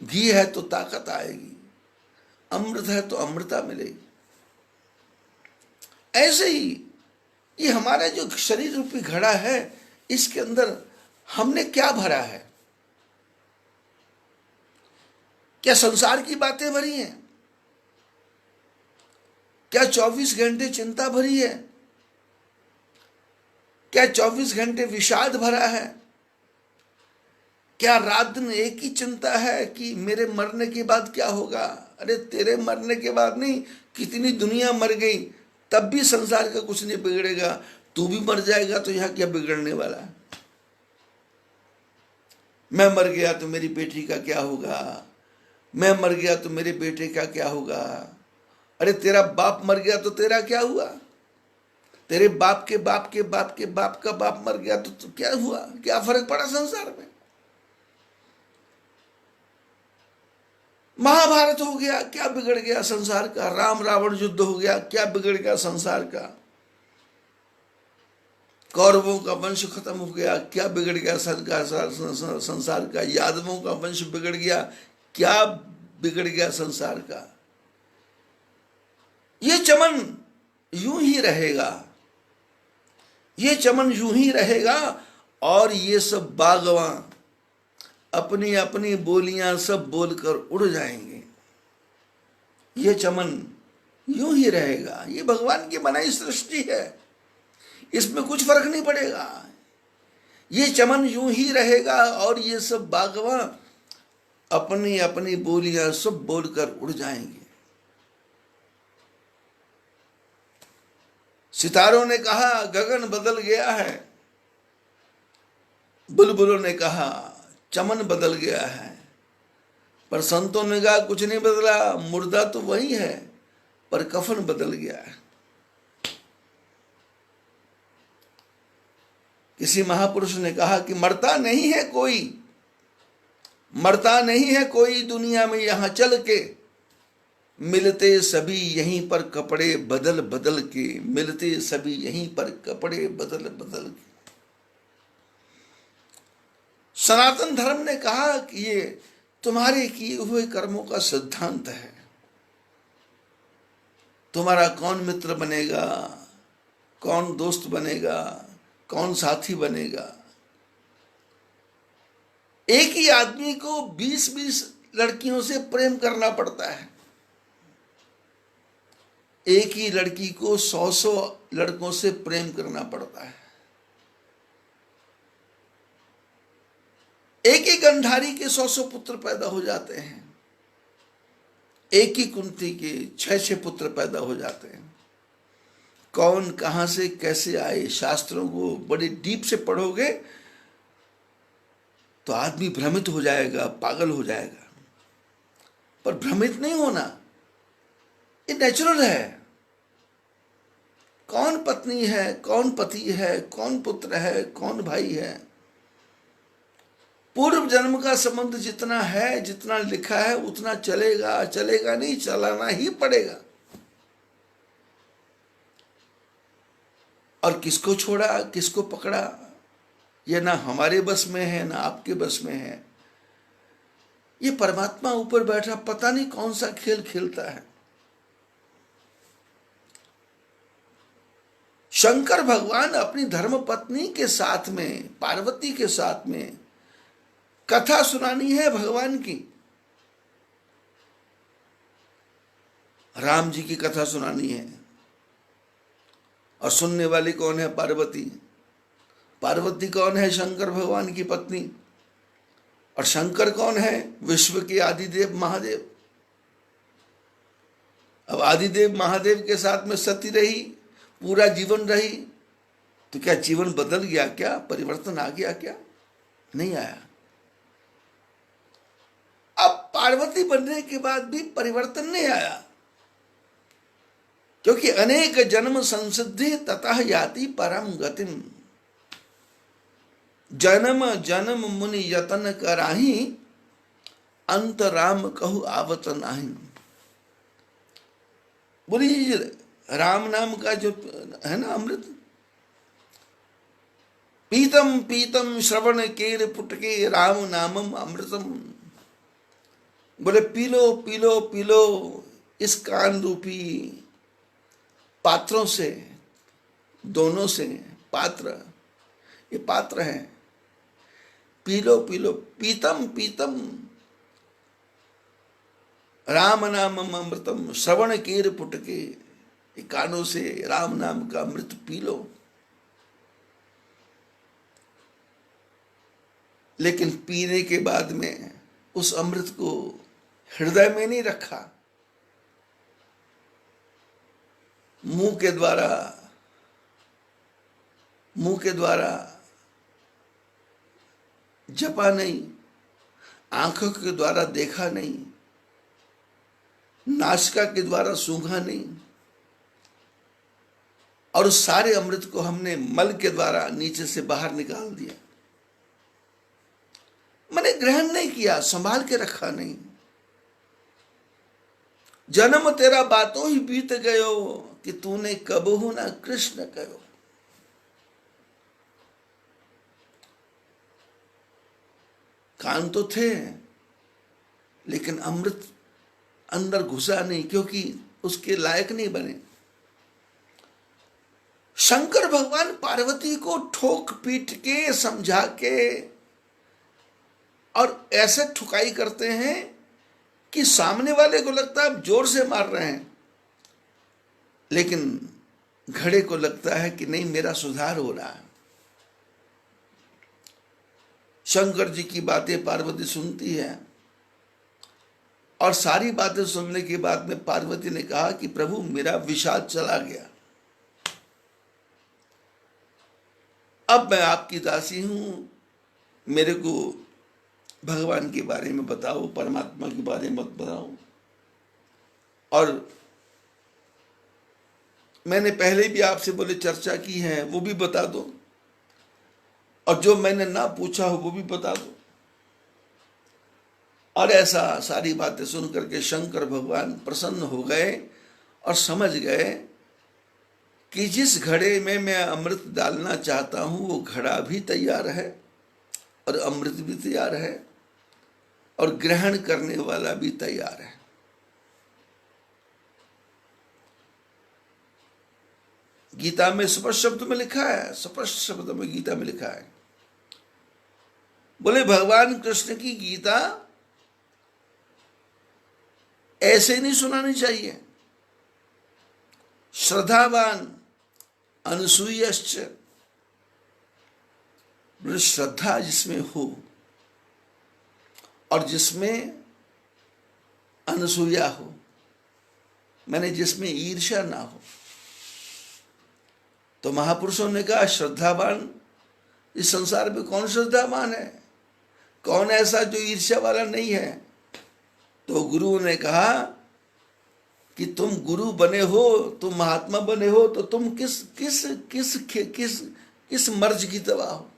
घी है तो ताकत आएगी, अमृत है तो अमृता मिलेगी। ऐसे ही ये हमारा जो शरीर रूपी घड़ा है, इसके अंदर हमने क्या भरा है? क्या संसार की बातें भरी हैं? क्या 24 घंटे चिंता भरी है? क्या 24 घंटे विषाद भरा है? क्या रात दिन एक ही चिंता है कि मेरे मरने के बाद क्या होगा? अरे तेरे मरने के बाद नहीं, कितनी दुनिया मर गई तब भी संसार का कुछ नहीं बिगड़ेगा। तू भी मर जाएगा तो यहां क्या बिगड़ने वाला है? मैं मर गया तो मेरी बेटी का क्या होगा, मैं मर गया तो मेरे बेटे का क्या होगा? अरे तेरा बाप मर गया तो तेरा क्या हुआ? तेरे बाप के बाप के बाप के बाप का बाप मर गया तो क्या हुआ? क्या फर्क पड़ा संसार में? महाभारत हो गया, क्या बिगड़ गया संसार का? राम रावण युद्ध हो गया, क्या बिगड़ गया संसार का? कौरवों का वंश खत्म हो गया, क्या बिगड़ गया संसार का? यादवों का वंश बिगड़ गया, क्या बिगड़ गया संसार का? ये चमन यूं ही रहेगा, ये चमन यूं ही रहेगा, और ये सब बागवां अपनी अपनी बोलियां सब बोलकर उड़ जाएंगे। ये चमन यूं ही रहेगा, ये भगवान की बनाई सृष्टि है, इसमें कुछ फर्क नहीं पड़ेगा। ये चमन यूं ही रहेगा और ये सब बागवां अपनी अपनी बोलियां सब बोलकर उड़ जाएंगे। सितारों ने कहा गगन बदल गया है, बुलबुलों ने कहा चमन बदल गया है, पर संतों ने कहा कुछ नहीं बदला, मुर्दा तो वही है पर कफन बदल गया है। किसी महापुरुष ने कहा कि मरता नहीं है कोई, मरता नहीं है कोई दुनिया में यहां चल के, मिलते सभी यहीं पर कपड़े बदल बदल के, मिलते सभी यहीं पर कपड़े बदल बदल के। सनातन धर्म ने कहा कि ये तुम्हारे किए हुए कर्मों का सिद्धांत है। तुम्हारा कौन मित्र बनेगा, कौन दोस्त बनेगा, कौन साथी बनेगा। एक ही आदमी को 20-20 लड़कियों से प्रेम करना पड़ता है। एक ही लड़की को 100-100 लड़कों से प्रेम करना पड़ता है। एक ही गंधारी के 100-100 पुत्र पैदा हो जाते हैं। एक ही कुंती के 6-6 पुत्र पैदा हो जाते हैं। कौन कहां से कैसे आए, शास्त्रों को बड़े डीप से पढ़ोगे तो आदमी भ्रमित हो जाएगा, पागल हो जाएगा। पर भ्रमित नहीं होना, ये नेचुरल है। कौन पत्नी है, कौन पति है, कौन पुत्र है, कौन भाई है, पूर्व जन्म का संबंध जितना है, जितना लिखा है उतना चलेगा। चलेगा नहीं, चलाना ही पड़ेगा। और किसको छोड़ा, किसको पकड़ा, ये ना हमारे बस में है, ना आपके बस में है। ये परमात्मा ऊपर बैठा पता नहीं कौन सा खेल खेलता है। शंकर भगवान अपनी धर्म पत्नी के साथ में, पार्वती के साथ में कथा सुनानी है भगवान की। राम जी की कथा सुनानी है। और सुनने वाली कौन है? पार्वती। पार्वती कौन है? शंकर भगवान की पत्नी। और शंकर कौन है? विश्व के आदिदेव महादेव। अब आदिदेव महादेव के साथ में सती रही, पूरा जीवन रही, तो क्या जीवन बदल गया? क्या परिवर्तन आ गया? क्या नहीं आया। अब पार्वती बनने के बाद भी परिवर्तन नहीं आया, क्योंकि अनेक जन्म संसिद्धि ततः याति परम गतिम। जन्म जन्म मुनि यतन कराही, अंत राम कहु आवत नाही। बोली राम नाम का जो है ना अमृत, पीतम पीतम श्रवण केर पुटके राम नामम अमृतम। बोले P low P low P low इस कान रूपी पात्रों से, दोनों से। पात्र, ये पात्र हैं। P low P low, Pitam Pitam Ram नाम अमृतम श्रवण कीर पुटके। कानों से राम नाम का अमृत पी लो। लेकिन पीने के बाद में उस अमृत को हृदय में नहीं रखा, मुंह के द्वारा जपा नहीं, आंखों के द्वारा देखा नहीं, नासिका के द्वारा सूंघा नहीं, और उस सारे अमृत को हमने मल के द्वारा नीचे से बाहर निकाल दिया। मैंने ग्रहण नहीं किया, संभाल के रखा नहीं। जन्म तेरा बातों ही बीत गयो, कि तूने कबहू ना कृष्ण कहो। कान तो थे, लेकिन अमृत अंदर घुसा नहीं, क्योंकि उसके लायक नहीं बने। शंकर भगवान पार्वती को ठोक पीट के, समझा के, और ऐसे ठुकाई करते हैं कि सामने वाले को लगता है जोर से मार रहे हैं, लेकिन घड़े को लगता है कि नहीं, मेरा सुधार हो रहा है। शंकर जी की बातें पार्वती सुनती है, और सारी बातें सुनने के बाद में पार्वती ने कहा कि प्रभु मेरा विषाद चला गया, अब मैं आपकी दासी हूं, मेरे को भगवान के बारे में बताओ, परमात्मा के बारे में बताओ। और मैंने पहले भी आपसे बोले चर्चा की है, वो भी बता दो, और जो मैंने ना पूछा हो वो भी बता दो। और ऐसा सारी बातें सुन करके शंकर भगवान प्रसन्न हो गए और समझ गए कि जिस घड़े में मैं अमृत डालना चाहता हूं वो घड़ा भी तैयार है और अमृत भी तैयार है और ग्रहण करने वाला भी तैयार है। गीता में स्पष्ट शब्द में लिखा है, स्पष्ट शब्द में गीता में लिखा है, बोले भगवान कृष्ण की गीता ऐसे नहीं सुनानी चाहिए। श्रद्धावान अनुसूयश्च, श्रद्धा जिसमें हो और जिसमें अनसूया हो, मैंने जिसमें ईर्ष्या ना हो। तो महापुरुषों ने कहा श्रद्धावान, इस संसार में कौन श्रद्धावान है, कौन ऐसा जो ईर्ष्या वाला नहीं है। तो गुरुओं ने कहा कि तुम गुरु बने हो, तुम महात्मा बने हो, तो तुम किस किस किस किस किस मर्ज की दवा हो।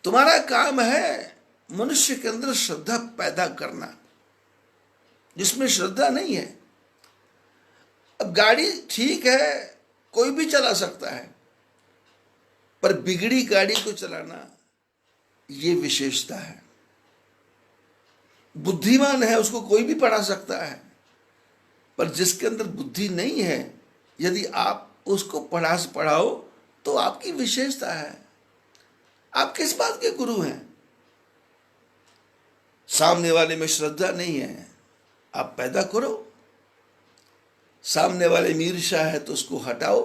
तुम्हारा काम है मनुष्य के अंदर श्रद्धा पैदा करना, जिसमें श्रद्धा नहीं है। अब गाड़ी ठीक है, कोई भी चला सकता है, पर बिगड़ी गाड़ी को चलाना ये विशेषता है। बुद्धिमान है उसको कोई भी पढ़ा सकता है, पर जिसके अंदर बुद्धि नहीं है यदि आप उसको पढ़ाओ तो आपकी विशेषता है। आप किस बात के गुरु हैं? सामने वाले में श्रद्धा नहीं है, आप पैदा करो। सामने वाले में ईर्ष्या है तो उसको हटाओ।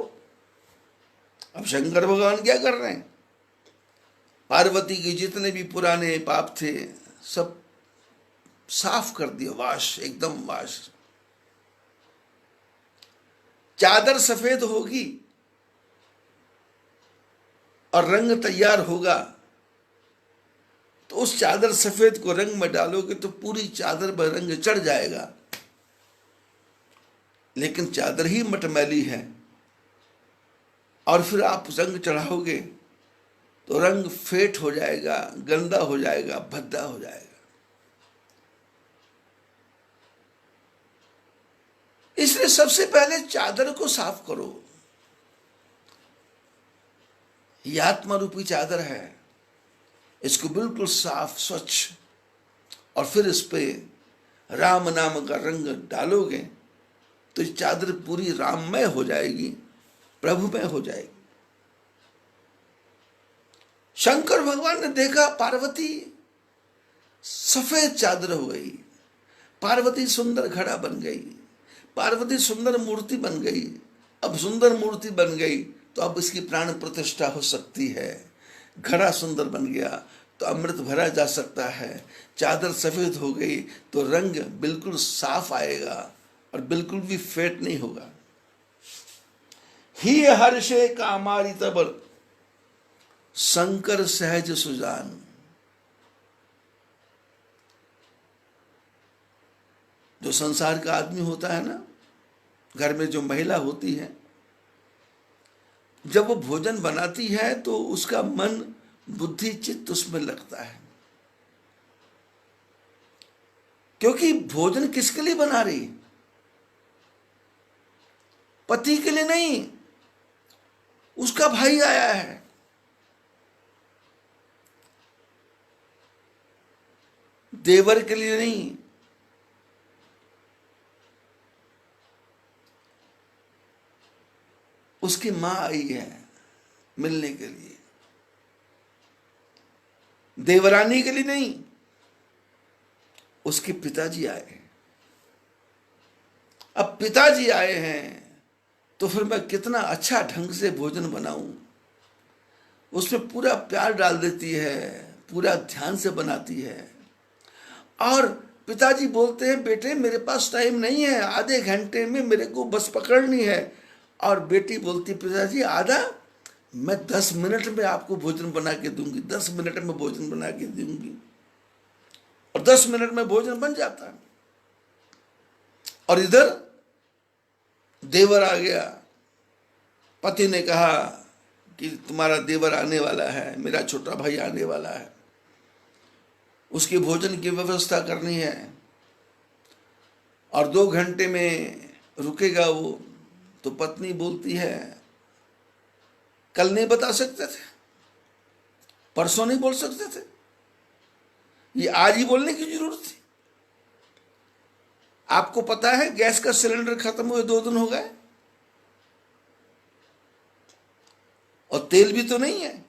अब शंकर भगवान क्या कर रहे हैं? पार्वती के जितने भी पुराने पाप थे सब साफ कर दिया, वाश, एकदम वाश। चादर सफेद होगी और रंग तैयार होगा, तो उस चादर सफेद को रंग में डालोगे तो पूरी चादर पर रंग चढ़ जाएगा। लेकिन चादर ही मटमैली है और फिर आप रंग चढ़ाओगे तो रंग फेट हो जाएगा, गंदा हो जाएगा, भद्दा हो जाएगा। इसलिए सबसे पहले चादर को साफ करो। ये आत्मा रूपी चादर है, इसको बिल्कुल साफ स्वच्छ, और फिर इस पे राम नाम का रंग डालोगे तो ये चादर पूरी राममय हो जाएगी, प्रभुमय हो जाएगी। शंकर भगवान ने देखा पार्वती सफेद चादर हो गई, पार्वती सुंदर घड़ा बन गई, पार्वती सुंदर मूर्ति बन गई। अब सुंदर मूर्ति बन गई तो अब इसकी प्राण प्रतिष्ठा हो सकती है। घड़ा सुंदर बन गया तो अमृत भरा जा सकता है। चादर सफेद हो गई तो रंग बिल्कुल साफ आएगा और बिल्कुल भी फेट नहीं होगा। ही हर्षे कामारी तब शंकर सहज सुजान। जो संसार का आदमी होता है ना, घर में जो महिला होती है, जब वो भोजन बनाती है तो उसका मन बुद्धि चित्त उसमें लगता है, क्योंकि भोजन किसके लिए बना रही? पति के लिए नहीं, उसका भाई आया है। देवर के लिए नहीं, उसकी मां आई है मिलने के लिए। देवरानी के लिए नहीं, उसके पिताजी आए। अब पिताजी आए हैं तो फिर मैं कितना अच्छा ढंग से भोजन बनाऊं। उसमें पूरा प्यार डाल देती है, पूरा ध्यान से बनाती है। और पिताजी बोलते हैं बेटे मेरे पास टाइम नहीं है, आधे घंटे में मेरे को बस पकड़नी है। और बेटी बोलती पिताजी आधा, मैं 10 मिनट में आपको भोजन बना के दूंगी, 10 मिनट में भोजन बना के दूंगी। और 10 मिनट में भोजन बन जाता है। और इधर देवर आ गया। पति ने कहा कि तुम्हारा देवर आने वाला है, मेरा छोटा भाई आने वाला है। उसके भोजन की व्यवस्था करनी है, और 2 घंटे में रुकेगा वो, तो पत्नी बोलती है कल नहीं बता सकते थे, परसों नहीं बोल सकते थे, ये आज ही बोलने की जरूरत थी। आपको पता है गैस का सिलेंडर खत्म हुए 2 दिन हो गए, और तेल भी तो नहीं है।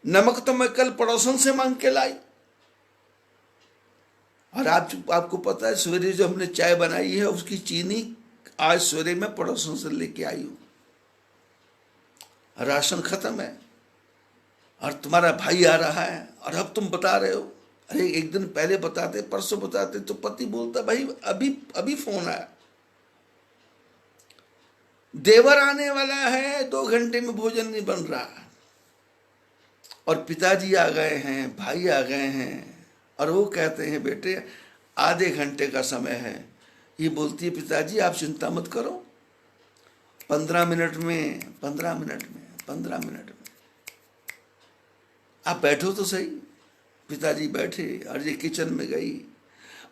नमक तो मैं कल पड़ोसन से मांग के लाई, और आपको पता है सवेरे जो हमने चाय बनाई है उसकी चीनी आज सवेरे मैं पड़ोसन से लेके आई हूं। राशन खत्म है, और तुम्हारा भाई आ रहा है, और अब तुम बता रहे हो। अरे 1 दिन पहले बताते, परसों बताते, तो पति बोलता भाई अभी अभी फोन आया, देवर आने वाला है, 2 घंटे में भोजन नहीं बन रहा। और पिताजी आ गए हैं, भाई आ गए हैं, और वो कहते हैं बेटे आधे घंटे का समय है। ये बोलती है पिताजी आप चिंता मत करो, 15 मिनट में 15 मिनट में 15 मिनट में आप बैठो तो सही। पिताजी बैठे, और ये किचन में गई,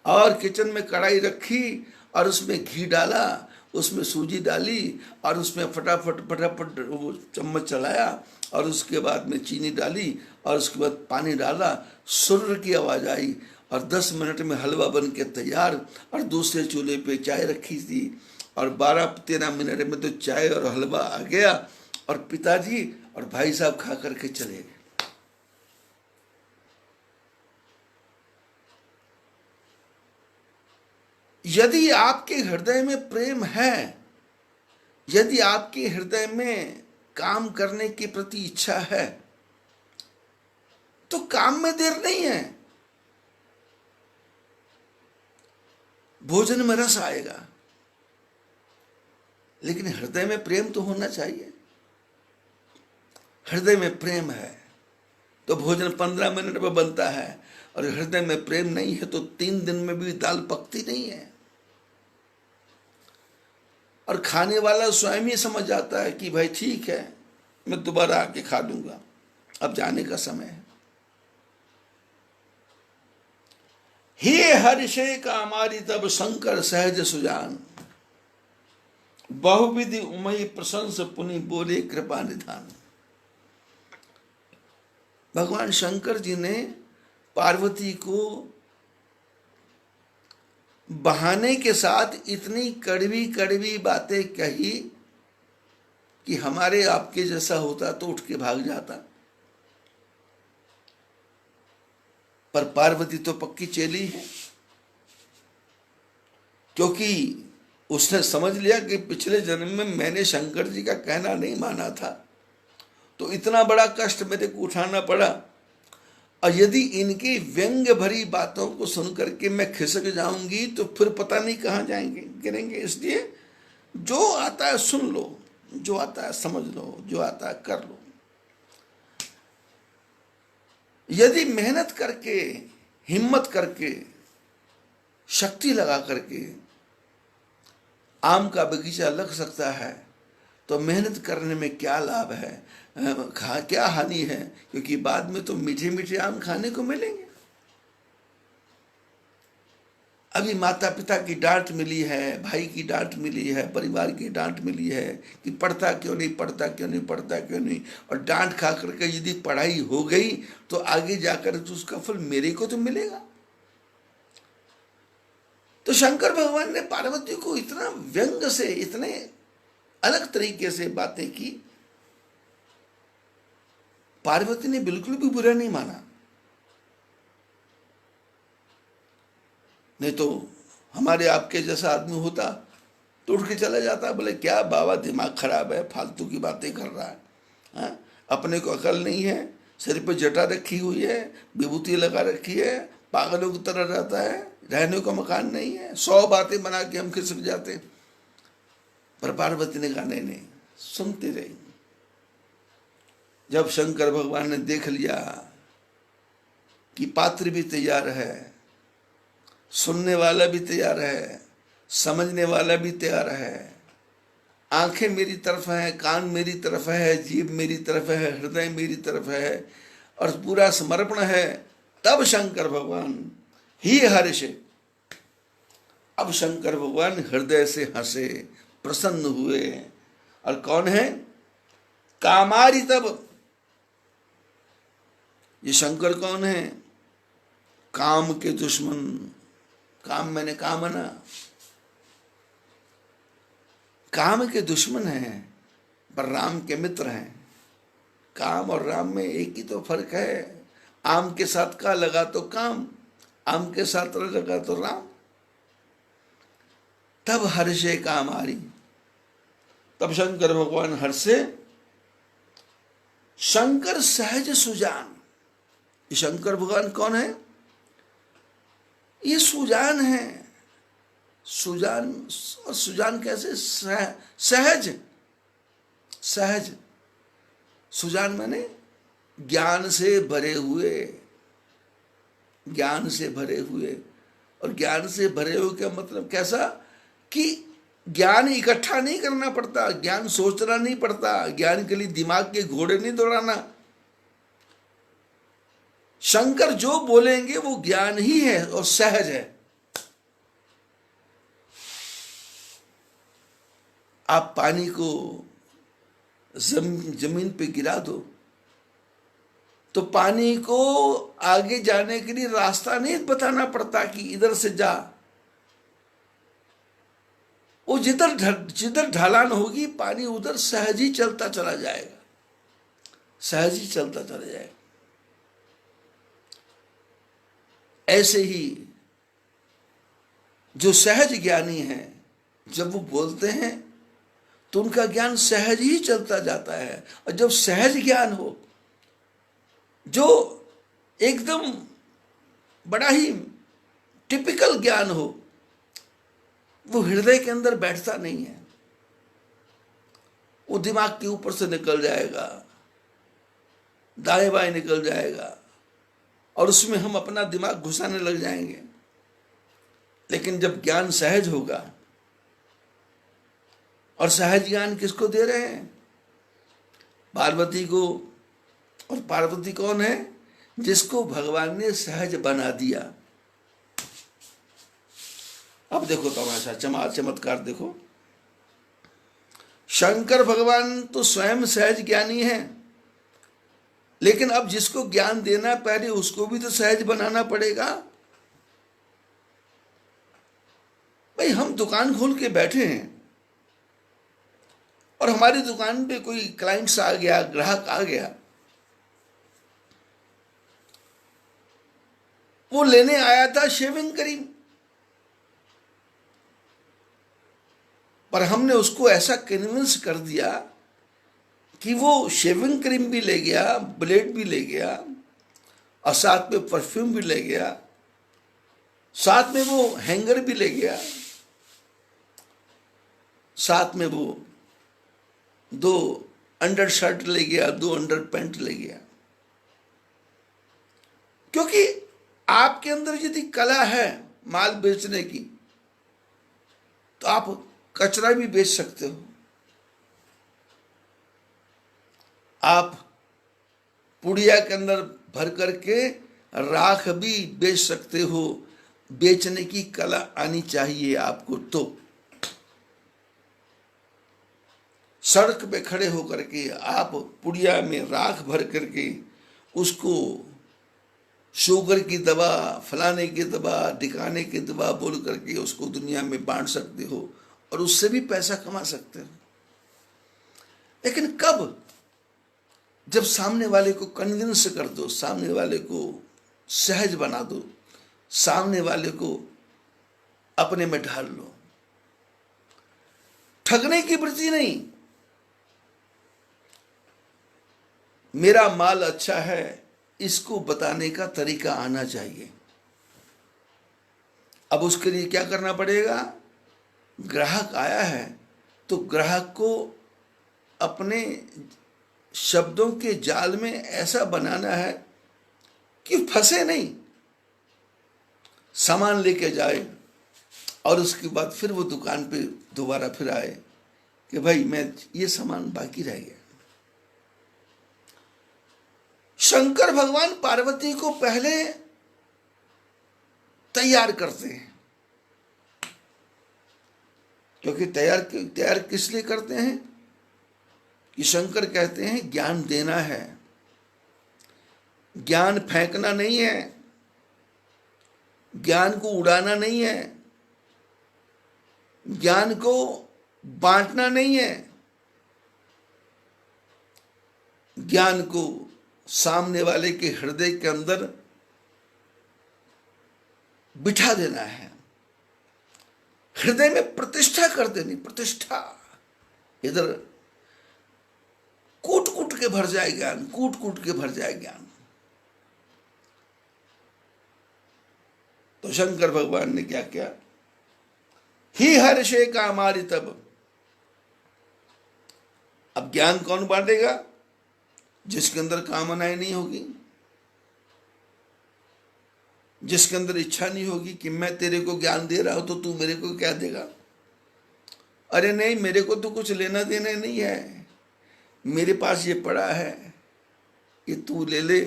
और किचन में कढ़ाई रखी, और उसमें घी डाला, उसमें सूजी डाली, और उसमें फटाफट फटाफट वो चम्मच चलाया, और उसके बाद में चीनी डाली, और उसके बाद पानी डाला, सुर्र की आवाज़ आई, और 10 मिनट में हलवा बन के तैयार। और दूसरे चूल्हे पे चाय रखी थी, और 12-13 मिनट में तो चाय और हलवा आ गया, और पिताजी और भाई साहब खा करके चले गए। यदि आपके हृदय में प्रेम है, यदि आपके हृदय में काम करने के प्रति इच्छा है, तो काम में देर नहीं है, भोजन में रस आएगा। लेकिन हृदय में प्रेम तो होना चाहिए। हृदय में प्रेम है तो भोजन 15 मिनट में बनता है, और हृदय में प्रेम नहीं है तो 3 दिन में भी दाल पकती नहीं है। और खाने वाला स्वयं ही समझ जाता है कि भाई ठीक है, मैं दोबारा आके खा लूंगा, अब जाने का समय है। हे हर्षे का हमारी तब शंकर सहज सुजान, बहुविधि उमई प्रशंस पुनि बोले कृपा निधान। भगवान शंकर जी ने पार्वती को बहाने के साथ इतनी कड़वी कड़वी बातें कही कि हमारे आपके जैसा होता तो उठ के भाग जाता। पर पार्वती तो पक्की चेली है, क्योंकि उसने समझ लिया कि पिछले जन्म में मैंने शंकर जी का कहना नहीं माना था, तो इतना बड़ा कष्ट मेरे को उठाना पड़ा। और यदि इनकी व्यंग भरी बातों को सुनकर के मैं खिसक जाऊंगी तो फिर पता नहीं कहाँ जाएंगे, गिरेंगे। इसलिए जो आता है सुन लो, जो आता है समझ लो, जो आता है कर लो। यदि मेहनत करके, हिम्मत करके, शक्ति लगा करके आम का बगीचा लग सकता है, तो मेहनत करने में क्या लाभ है, क्या हानि है, क्योंकि बाद में तो मीठे मीठे आम खाने को मिलेंगे। अभी माता पिता की डांट मिली है, भाई की डांट मिली है, परिवार की डांट मिली है कि पढ़ता क्यों नहीं, पढ़ता क्यों नहीं, पढ़ता क्यों नहीं। और डांट खा करके यदि पढ़ाई हो गई तो आगे जाकर तो उसका फल मेरे को तो मिलेगा। तो शंकर भगवान ने पार्वती को इतना व्यंग से, इतने अलग तरीके से बातें की, पार्वती ने बिल्कुल भी बुरा नहीं माना। नहीं तो हमारे आपके जैसा आदमी होता तो उठ के चला जाता, बोले क्या बाबा दिमाग खराब है, फालतू की बातें कर रहा है, हाँ? अपने को अकल नहीं है, सिर पे जटा रखी हुई है, विभूति लगा रखी है, पागलों की तरह रहता है, रहने को मकान नहीं है, 100 बातें बना के हम खिसक जाते। पर पार्वती ने कहा नहीं नहीं, सुनते रही। जब शंकर भगवान ने देख लिया कि पात्र भी तैयार है, सुनने वाला भी तैयार है, समझने वाला भी तैयार है, आंखें मेरी तरफ हैं, कान मेरी तरफ है, जीभ मेरी तरफ है, हृदय मेरी तरफ है, और पूरा समर्पण है, तब शंकर भगवान ही हर्षे। अब शंकर भगवान हृदय से हंसे, प्रसन्न हुए। और कौन है? कामारी तब। ये शंकर कौन है? काम के दुश्मन। काम मैंने कामना, काम के दुश्मन हैं पर राम के मित्र हैं। काम और राम में एक ही तो फर्क है। आम के साथ का लगा तो काम, आम के साथ लगा तो राम। तब हर्षे कामारी, तब शंकर भगवान हर्षे। शंकर सहज सुजान। ये शंकर भगवान कौन है? ये सुजान है। सुजान, और सुजान कैसे? सहज। सहज, सुजान माने ज्ञान से भरे हुए। ज्ञान से भरे हुए। और ज्ञान से भरे हुए का मतलब कैसा? कि ज्ञान इकट्ठा नहीं करना पड़ता, ज्ञान सोचना नहीं पड़ता, ज्ञान के लिए दिमाग के घोड़े नहीं दौड़ाना। शंकर जो बोलेंगे वो ज्ञान ही है और सहज है। आप पानी को जमीन पे गिरा दो तो पानी को आगे जाने के लिए रास्ता नहीं बताना पड़ता कि इधर से जा। वो जिधर ढलान होगी पानी उधर सहज ही चलता चला जाएगा, सहज ही चलता चला जाएगा। ऐसे ही जो सहज ज्ञानी हैं, जब वो बोलते हैं तो उनका ज्ञान सहज ही चलता जाता है। और जब सहज ज्ञान हो, जो एकदम बड़ा ही टिपिकल ज्ञान हो, वो हृदय के अंदर बैठता नहीं है। वो दिमाग के ऊपर से निकल जाएगा, दाएं बाएं निकल जाएगा और उसमें हम अपना दिमाग घुसाने लग जाएंगे। लेकिन जब ज्ञान सहज होगा, और सहज ज्ञान किसको दे रहे हैं? पार्वती को। और पार्वती कौन है? जिसको भगवान ने सहज बना दिया। अब देखो तमाशा, चमत्कार देखो। शंकर भगवान तो स्वयं सहज ज्ञानी है, लेकिन अब जिसको ज्ञान देना पहले उसको भी तो सहज बनाना पड़ेगा। भाई हम दुकान खोल के बैठे हैं और हमारी दुकान पे कोई क्लाइंट्स आ गया, ग्राहक आ गया, वो लेने आया था शेविंग क्रीम, पर हमने उसको ऐसा कन्विंस कर दिया कि वो शेविंग क्रीम भी ले गया, ब्लेड भी ले गया और साथ में परफ्यूम भी ले गया, साथ में वो हैंगर भी ले गया, साथ में वो 2 अंडर शर्ट ले गया, 2 अंडर पैंट ले गया। क्योंकि आपके अंदर यदि कला है माल बेचने की, तो आप कचरा भी बेच सकते हो, आप पुड़िया के अंदर भर करके राख भी बेच सकते हो। बेचने की कला आनी चाहिए आपको। तो सड़क पे खड़े होकर के आप पुड़िया में राख भर करके उसको शुगर की दवा, फलाने की दवा, ढिकाने की दवा बोल करके उसको दुनिया में बांट सकते हो और उससे भी पैसा कमा सकते हो। लेकिन कब? जब सामने वाले को कन्विंस कर दो, सामने वाले को सहज बना दो, सामने वाले को अपने में ढाल लो। ठगने की वृत्ति नहीं, मेरा माल अच्छा है इसको बताने का तरीका आना चाहिए। अब उसके लिए क्या करना पड़ेगा? ग्राहक आया है तो ग्राहक को अपने शब्दों के जाल में ऐसा बनाना है कि फंसे नहीं, सामान लेके जाए और उसके बाद फिर वो दुकान पे दोबारा फिर आए कि भाई मैं ये सामान बाकी रह गया। शंकर भगवान पार्वती को पहले तैयार करते हैं, क्योंकि तैयार किस लिए करते हैं कि शंकर कहते हैं ज्ञान देना है, ज्ञान फेंकना नहीं है, ज्ञान को उड़ाना नहीं है, ज्ञान को बांटना नहीं है, ज्ञान को सामने वाले के हृदय के अंदर बिठा देना है, हृदय में प्रतिष्ठा कर देनी। प्रतिष्ठा, इधर कूट कूट के भर जाए ज्ञान, कूट कूट के भर जाए ज्ञान। तो शंकर भगवान ने क्या किया, ही हर्षे कामारि तब। अब ज्ञान कौन बांटेगा, जिसके अंदर कामनाएं नहीं होगी, जिसके अंदर इच्छा नहीं होगी कि मैं तेरे को ज्ञान दे रहा हूं तो तू मेरे को क्या देगा। अरे नहीं, मेरे को तो कुछ लेना देना नहीं है, मेरे पास ये पड़ा है, ये तू ले ले,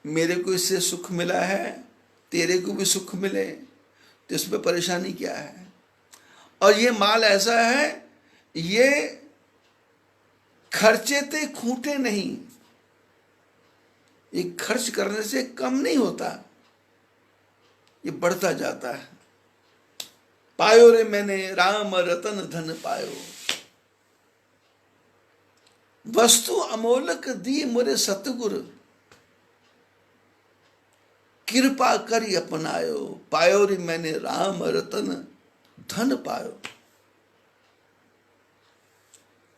मेरे को इससे सुख मिला है, तेरे को भी सुख मिले, तो इसमें परेशानी क्या है। और ये माल ऐसा है, ये खर्चे ते खूंटे नहीं, ये खर्च करने से कम नहीं होता, ये बढ़ता जाता है। पायो रे मैंने राम रतन धन पायो, वस्तु अमोलक दी मोरे सतगुर, कृपा करी अपनायो, पायो रे मैंने राम रतन धन पायो।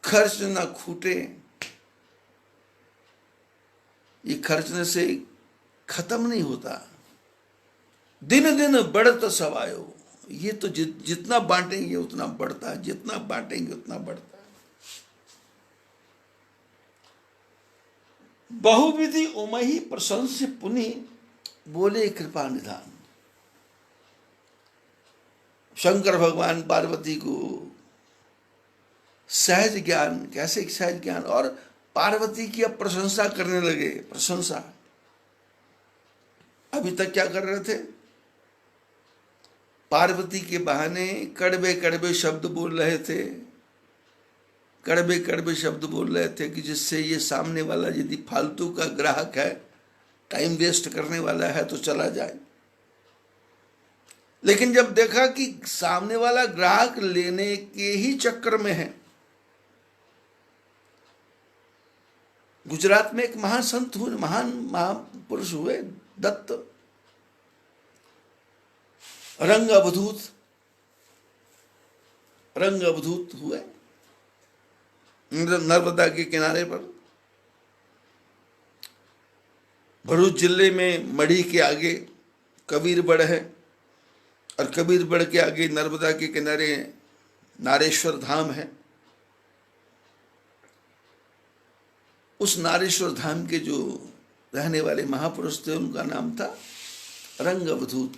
खर्च ना खूटे, ये खर्चने से खत्म नहीं होता, दिन दिन बढ़त सवायो। ये तो जितना बांटेंगे उतना बढ़ता है, जितना बांटेंगे उतना बढ़ता है। बहुविधि उमहि प्रशंस्य पुनि, बोले कृपा निधान। शंकर भगवान पार्वती को सहज ज्ञान, कैसे सहज ज्ञान, और पार्वती की अब प्रशंसा करने लगे। प्रशंसा, अभी तक क्या कर रहे थे, पार्वती के बहाने कड़वे कड़वे शब्द बोल रहे थे, कड़वे कड़वे शब्द बोल रहे थे कि जिससे ये सामने वाला यदि फालतू का ग्राहक है, टाइम वेस्ट करने वाला है तो चला जाए। लेकिन जब देखा कि सामने वाला ग्राहक लेने के ही चक्कर में है, गुजरात में एक महान संत हुए, महान महापुरुष हुए, दत्त, रंग अवधूत हुए नर्मदा के किनारे पर। भरूच जिले में मढ़ी के आगे कबीरबड़ है, और कबीरबड़ के आगे नर्मदा के किनारे नारेश्वर धाम है। उस नारेश्वर धाम के जो रहने वाले महापुरुष थे, उनका नाम था रंग अवधूत।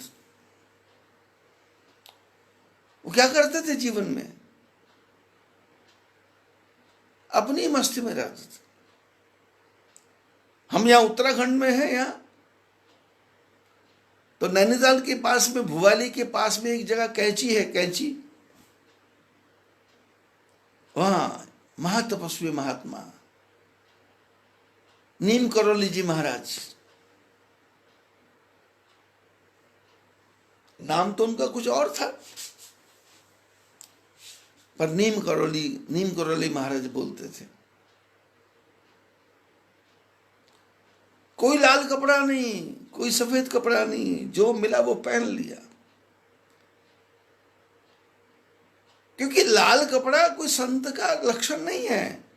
वो क्या करते थे जीवन में, अपनी मस्ती में रहते थे। हम यहाँ उत्तराखंड में हैं, यहाँ तो नैनीताल के पास में, भुवाली के पास में एक जगह कैंची है, कैंची, वहां महातपस्वी महात्मा नीम करौली जी महाराज, नाम तो उनका कुछ और था, पर नीम करौली महाराज बोलते थे। कोई लाल कपड़ा नहीं, कोई सफेद कपड़ा नहीं, जो मिला वो पहन लिया। क्योंकि लाल कपड़ा कोई संत का लक्षण नहीं है,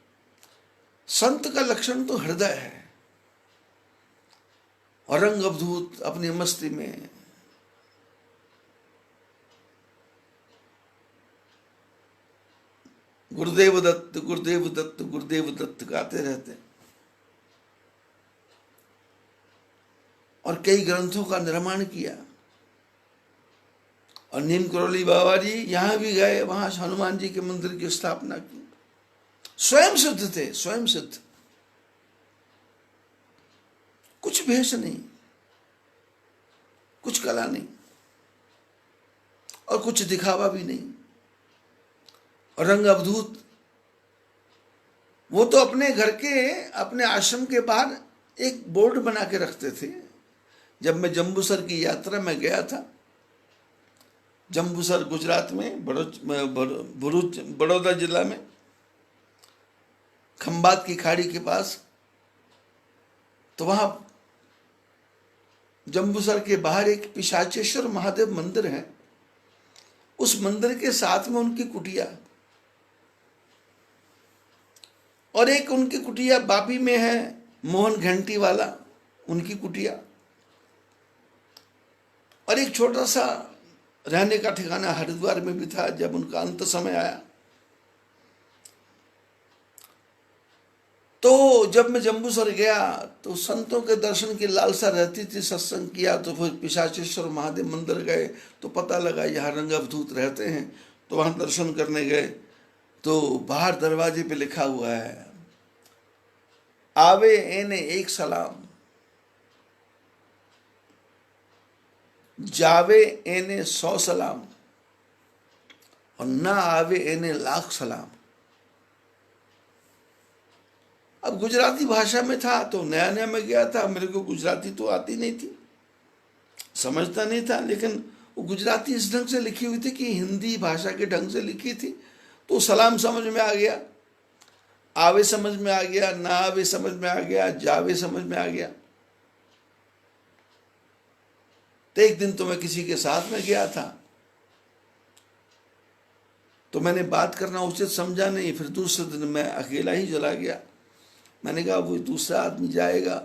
संत का लक्षण तो हृदय है। और रंग अवधूत अपनी मस्ती में गुरुदेव दत्त गुरुदेव दत्त गुरुदेव दत्त गाते रहते, और कई ग्रंथों का निर्माण किया। और नीम करौली बाबा जी यहां भी गए, वहां हनुमान जी के मंदिर की स्थापना की। स्वयं सिद्ध थे, स्वयं सिद्ध। कुछ भेष नहीं, कुछ कला नहीं और कुछ दिखावा भी नहीं। और रंग अवधूत, वो तो अपने घर के, अपने आश्रम के बाहर एक बोर्ड बना के रखते थे। जब मैं जंबूसर की यात्रा में गया था, जंबूसर गुजरात में, भरूच बड़ौदा जिला में, खंबात की खाड़ी के पास, तो वहां जंबूसर के बाहर एक पिशाचेश्वर महादेव मंदिर है। उस मंदिर के साथ में उनकी कुटिया, और एक उनकी कुटिया बापी में है, मोहन घंटी वाला, उनकी कुटिया, और एक छोटा सा रहने का ठिकाना हरिद्वार में भी था जब उनका अंत समय आया। तो जब मैं जंबूसर गया तो संतों के दर्शन की लालसा रहती थी, सत्संग किया, तो फिर पिशाचेश्वर महादेव मंदिर गए तो पता लगा यहाँ रंग अवधूत रहते हैं, तो वहां दर्शन करने गए तो बाहर दरवाजे पे लिखा हुआ है, आवे एने एक सलाम, जावे एने 100 सलाम, और ना आवे एने लाख सलाम। अब गुजराती भाषा में था, तो नया नया में गया था, मेरे को गुजराती तो आती नहीं थी, समझता नहीं था, लेकिन वो गुजराती इस ढंग से लिखी हुई थी कि हिंदी भाषा के ढंग से लिखी थी, तो सलाम समझ में आ गया, आवे समझ में आ गया, ना आवे समझ में आ गया, जावे समझ में आ गया। तो एक दिन तो मैं किसी के साथ में गया था, तो मैंने बात करना उचित समझा नहीं, फिर दूसरे दिन मैं अकेला ही चला गया। मैंने कहा वो दूसरा आदमी जाएगा,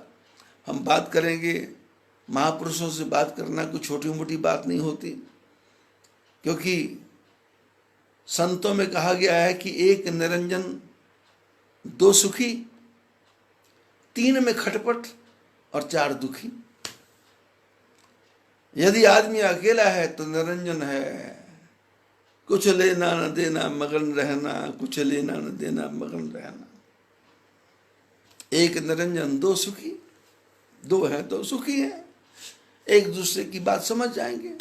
हम बात करेंगे। महापुरुषों से बात करना कोई छोटी मोटी बात नहीं होती, क्योंकि संतों में कहा गया है कि एक निरंजन, दो सुखी, तीन में खटपट और चार दुखी। यदि आदमी अकेला है तो निरंजन है, कुछ लेना न देना मगन रहना, कुछ लेना न देना मगन रहना। एक निरंजन, दो सुखी, दो है तो सुखी है, एक दूसरे की बात समझ जाएंगे।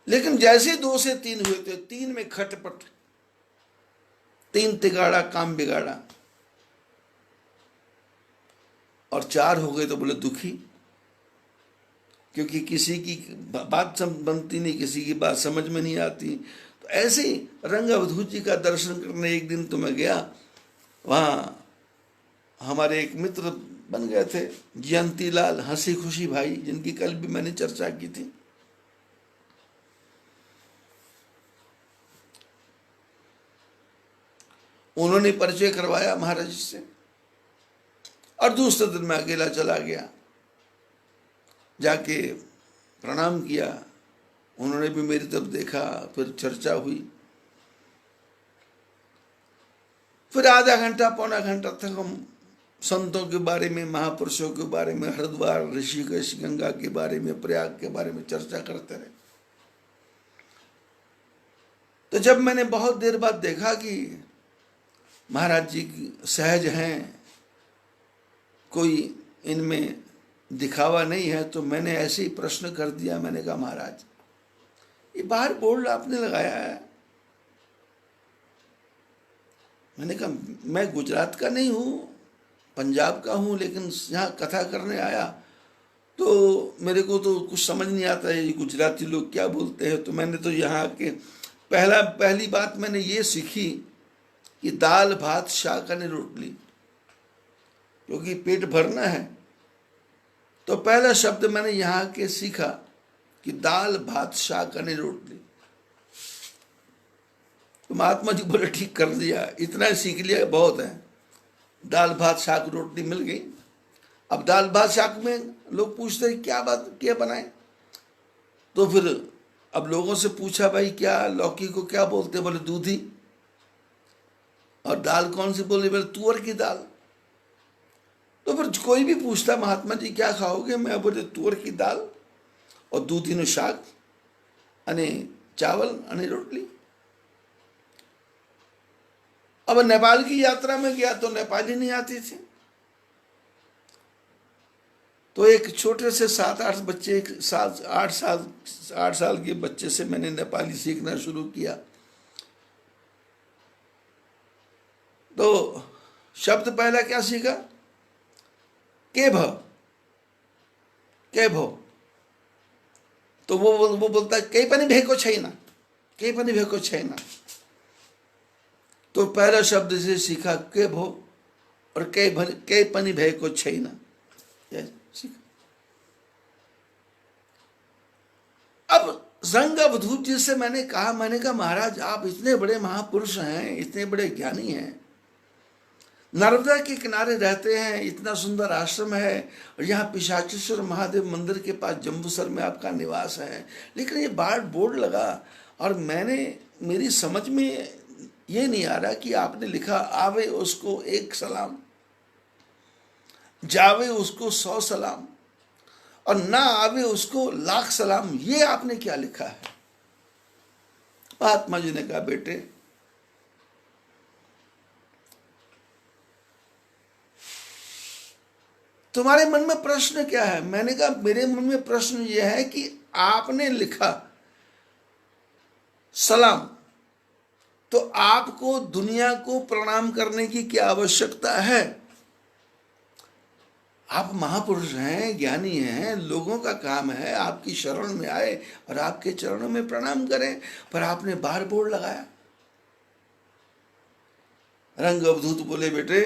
लेकिन जैसे 2 से 3 हुए थे, 3 में खटपट, 3 तिगाड़ा काम बिगाड़ा, और 4 हो गए तो बोले दुखी, क्योंकि किसी की बात बनती नहीं, किसी की बात समझ में नहीं आती। तो ऐसे ही रंग अवधूत जी का दर्शन करने एक दिन तो मैं गया, वहाँ हमारे एक मित्र बन गए थे, जयंती लाल हंसी खुशी भाई, जिनकी कल भी मैंने चर्चा की थी। उन्होंने परिचय करवाया महाराज जी से, और दूसरे दिन मैं अकेला चला गया, जाके प्रणाम किया। उन्होंने भी मेरी तरफ देखा, फिर चर्चा हुई। फिर आधा घंटा पौना घंटा तक हम संतों के बारे में, महापुरुषों के बारे में, हरिद्वार, ऋषिकेश, गंगा के बारे में, प्रयाग के बारे में चर्चा करते रहे। तो जब मैंने बहुत देर बाद देखा कि महाराज जी सहज हैं, कोई इनमें दिखावा नहीं है, तो मैंने ऐसे ही प्रश्न कर दिया। मैंने कहा महाराज, ये बाहर बोर्ड आपने लगाया है, मैंने कहा मैं गुजरात का नहीं हूँ, पंजाब का हूँ, लेकिन यहाँ कथा करने आया तो मेरे को तो कुछ समझ नहीं आता है ये गुजराती लोग क्या बोलते हैं। तो मैंने तो यहाँ के पहली बात मैंने ये सीखी कि दाल भात शाक आणि रोटली, क्योंकि पेट भरना है। तो पहला शब्द मैंने यहाँ के सीखा कि दाल भात शाक आणि रोटली। तो महात्मा जी बोले ठीक कर दिया, इतना सीख लिया बहुत है। दाल भात शाक रोटली मिल गई। अब दाल भात शाक में लोग पूछते हैं क्या बात क्या बनाए, तो फिर अब लोगों से पूछा भाई क्या लौकी को क्या बोलते, बोले दूधी। और दाल कौन सी बोले, बोले तुअर की दाल। तो फिर कोई भी पूछता महात्मा जी क्या खाओगे, मैं बोले तुअर की दाल और दूधीનું શાક અને चावल અને रोटली। अब नेपाल की यात्रा में गया तो नेपाली नहीं आती थी, तो एक छोटे से 7-8 बच्चे, 8 साल के बच्चे से मैंने नेपाली सीखना शुरू किया। तो शब्द पहला क्या सीखा? के भ, के भो। तो वो बोलता है कई पनि भेको छैन, कई पनि भेको छैन। तो पहला शब्द से सीखा के भो और कई पनि भेको छैन, सीखा। अब संग अवधूत जी से मैंने कहा महाराज आप इतने बड़े महापुरुष हैं, इतने बड़े ज्ञानी हैं, नर्मदा के किनारे रहते हैं, इतना सुंदर आश्रम है, और यहाँ पिशाचेश्वर महादेव मंदिर के पास जम्बूसर में आपका निवास है, लेकिन ये बोर्ड लगा और मेरी समझ में ये नहीं आ रहा कि आपने लिखा आवे उसको 1 सलाम, जावे उसको 100 सलाम, और ना आवे उसको 1,00,000 सलाम। ये आपने क्या लिखा है? महात्मा जी ने कहा बेटे, तुम्हारे मन में प्रश्न क्या है? मैंने कहा मेरे मन में प्रश्न यह है कि आपने लिखा सलाम, तो आपको दुनिया को प्रणाम करने की क्या आवश्यकता है? आप महापुरुष हैं, ज्ञानी हैं, लोगों का काम है आपकी शरण में आए और आपके चरणों में प्रणाम करें, पर आपने बाहर बोर्ड लगाया। रंग अवधूत बोले बेटे,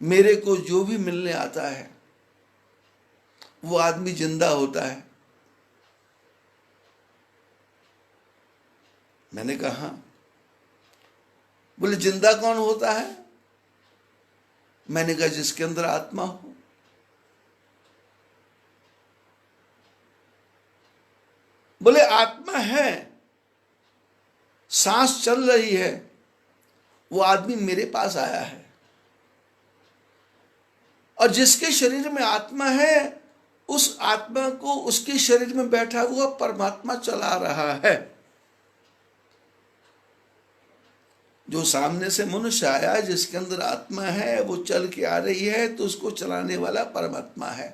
मेरे को जो भी मिलने आता है वो आदमी जिंदा होता है। मैंने कहा बोले जिंदा कौन होता है? मैंने कहा जिसके अंदर आत्मा हो। बोले आत्मा है, सांस चल रही है, वो आदमी मेरे पास आया है, और जिसके शरीर में आत्मा है उस आत्मा को उसके शरीर में बैठा हुआ परमात्मा चला रहा है। जो सामने से मनुष्य आया जिसके अंदर आत्मा है, वो चल के आ रही है, तो उसको चलाने वाला परमात्मा है।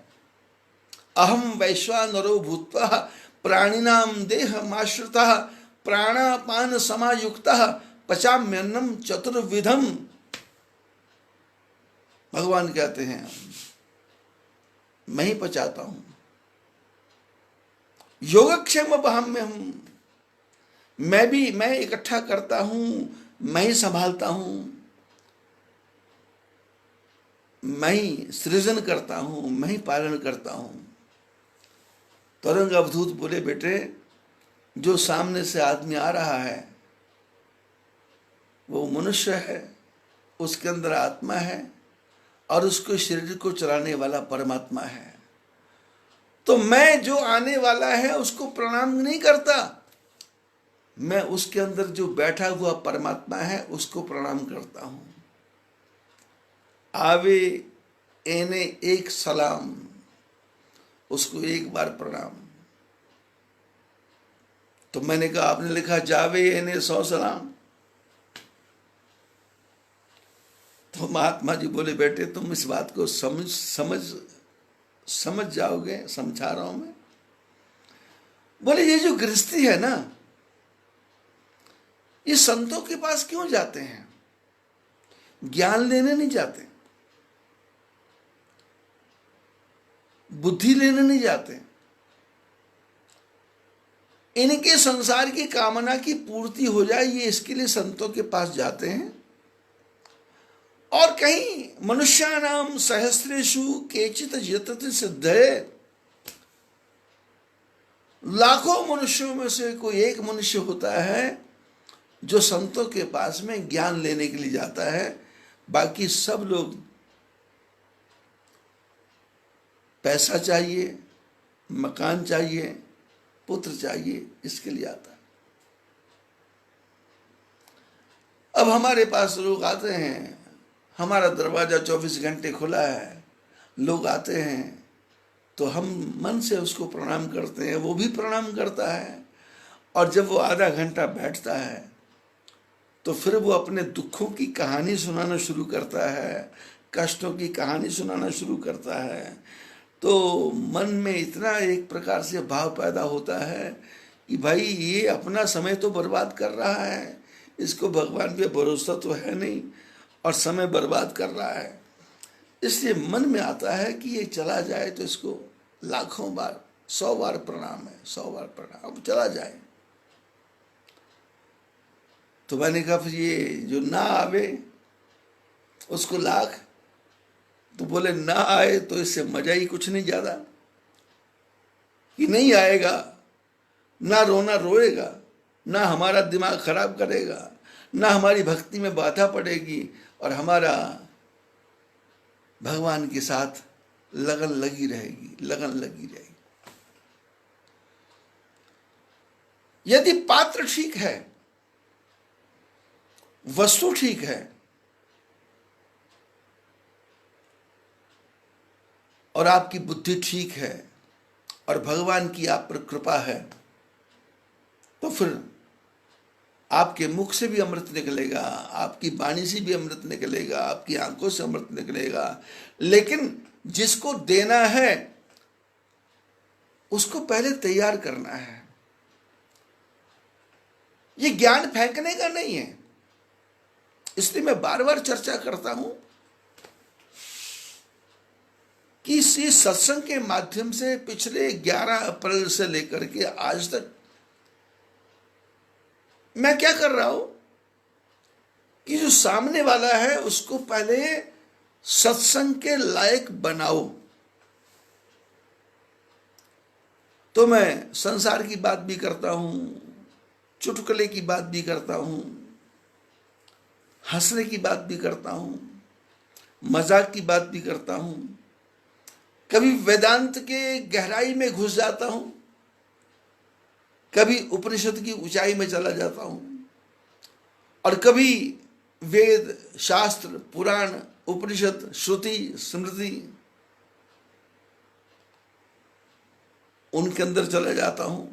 अहम वैश्वानरो भूत्वा प्राणिनाम देहमाश्रितः प्राणापान समायुक्तः पचाम्यन्नम चतुर्विधम। भगवान कहते हैं मैं ही पचाता हूं, योगक्षेम बहाम्य हूं, मैं इकट्ठा करता हूं, मैं ही संभालता हूं, मैं ही सृजन करता हूं, मैं ही पालन करता हूं। तरंग अवधूत बोले बेटे, जो सामने से आदमी आ रहा है वो मनुष्य है, उसके अंदर आत्मा है और उसको शरीर को चलाने वाला परमात्मा है। तो मैं जो आने वाला है उसको प्रणाम नहीं करता, मैं उसके अंदर जो बैठा हुआ परमात्मा है उसको प्रणाम करता हूं। आवे एने 1 सलाम, उसको 1 बार प्रणाम। तो मैंने कहा आपने लिखा जावे एने 100 सलाम। तो महात्मा जी बोले बेटे तुम इस बात को समझ जाओगे, समझा रहा हूं मैं। बोले ये जो गृहस्थी है ना, ये संतों के पास क्यों जाते हैं? ज्ञान लेने नहीं जाते, बुद्धि लेने नहीं जाते, इनके संसार की कामना की पूर्ति हो जाए ये इसके लिए संतों के पास जाते हैं। और कहीं मनुष्यानाम सहस्रेषु केचित यतते सिद्धये, लाखों मनुष्यों में से कोई एक मनुष्य होता है जो संतों के पास में ज्ञान लेने के लिए जाता है। बाकी सब लोग पैसा चाहिए, मकान चाहिए, पुत्र चाहिए, इसके लिए आता है। अब हमारे पास लोग आते हैं, हमारा दरवाजा 24 घंटे खुला है, लोग आते हैं तो हम मन से उसको प्रणाम करते हैं, वो भी प्रणाम करता है। और जब वो आधा घंटा बैठता है तो फिर वो अपने दुखों की कहानी सुनाना शुरू करता है, कष्टों की कहानी सुनाना शुरू करता है, तो मन में इतना एक प्रकार से भाव पैदा होता है कि भाई ये अपना समय तो बर्बाद कर रहा है, इसको भगवान पे भरोसा तो है नहीं और समय बर्बाद कर रहा है। इसलिए मन में आता है कि ये चला जाए तो इसको लाखों बार 100 बार प्रणाम है, 100 बार प्रणाम, अब चला जाए। तो मैंने कहा फिर ये जो ना आवे उसको लाख, तो बोले ना आए तो इससे मजा ही कुछ नहीं ज्यादा, कि नहीं आएगा, ना रोना रोएगा, ना हमारा दिमाग खराब करेगा, ना हमारी भक्ति में बाधा पड़ेगी, और हमारा भगवान के साथ लगन लगी रहेगी, लगन लगी रहेगी। यदि पात्र ठीक है, वस्तु ठीक है, और आपकी बुद्धि ठीक है, और भगवान की आप पर कृपा है, तो फिर आपके मुख से भी अमृत निकलेगा, आपकी वाणी से भी अमृत निकलेगा, आपकी आंखों से अमृत निकलेगा। लेकिन जिसको देना है उसको पहले तैयार करना है। ये ज्ञान फेंकने का नहीं है। इसलिए मैं बार बार चर्चा करता हूं कि इस सत्संग के माध्यम से पिछले 11 अप्रैल से लेकर के आज तक मैं क्या कर रहा हूं कि जो सामने वाला है उसको पहले सत्संग के लायक बनाओ। तो मैं संसार की बात भी करता हूं, चुटकुले की बात भी करता हूं, हंसने की बात भी करता हूं, मजाक की बात भी करता हूं, कभी वेदांत के गहराई में घुस जाता हूं, कभी उपनिषद की ऊंचाई में चला जाता हूं, और कभी वेद शास्त्र पुराण उपनिषद श्रुति स्मृति उनके अंदर चला जाता हूं।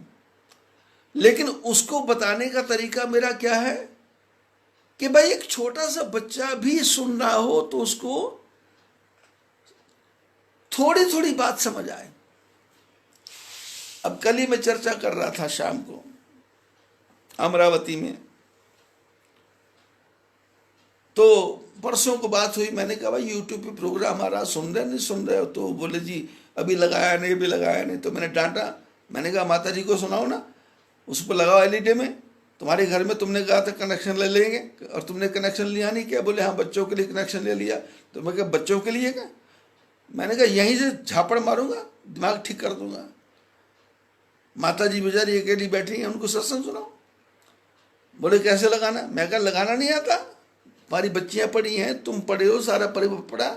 लेकिन उसको बताने का तरीका मेरा क्या है कि भाई एक छोटा सा बच्चा भी सुन रहा हो तो उसको थोड़ी थोड़ी बात समझ आए। अब कल ही मैं चर्चा कर रहा था शाम को अमरावती में, तो परसों को बात हुई, मैंने कहा भाई यूट्यूब पे प्रोग्राम आ रहा, सुन रहे नहीं सुन रहे हो? तो बोले जी अभी लगाया नहीं, अभी लगाया नहीं। तो मैंने डांटा, मैंने कहा माता जी को सुनाओ ना, उस पर लगाओ एलईडी में। तुम्हारे घर में तुमने कहा था कनेक्शन ले लेंगे और तुमने कनेक्शन लिया नहीं क्या? बोले हाँ बच्चों के लिए कनेक्शन ले लिया। तो मैं कहा बच्चों के लिए क्या? मैंने कहा यहीं से झापड़ मारूंगा, दिमाग ठीक कर दूंगा। माता जी बेचारी अकेली बैठी हैं, उनको सत्संग सुनाओ। बोले कैसे लगाना? मैं कहा लगाना नहीं आता, हमारी बच्चियां पढ़ी हैं, तुम पढ़े हो, सारा परिवार पढ़ा,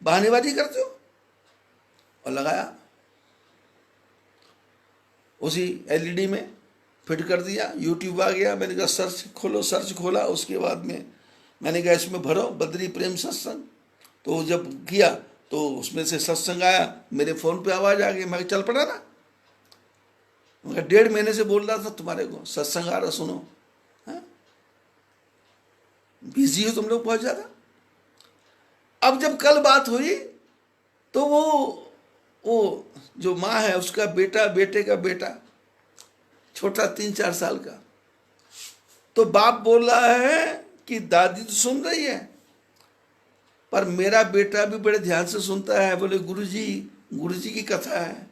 बहानेबाजी करते हो। और लगाया, उसी एलईडी में फिट कर दिया, यूट्यूब आ गया। मैंने कहा सर्च खोलो, सर्च खोला, उसके बाद में मैंने कहा इसमें भरो बद्री प्रेम सत्संग। तो जब किया तो उसमें से सत्संग आया, मेरे फोन पे आवाज आ गई। मैं चल पड़ा ना, मैं 1.5 महीने से बोल रहा था तुम्हारे को सत्संग आ रहा, सुनो। बिजी हो तुम लोग बहुत ज्यादा। अब जब कल बात हुई तो वो जो माँ है उसका बेटा, बेटे का बेटा छोटा 3-4 साल का, तो बाप बोल रहा है कि दादी तो सुन रही है पर मेरा बेटा भी बड़े ध्यान से सुनता है। बोले गुरुजी की कथा है,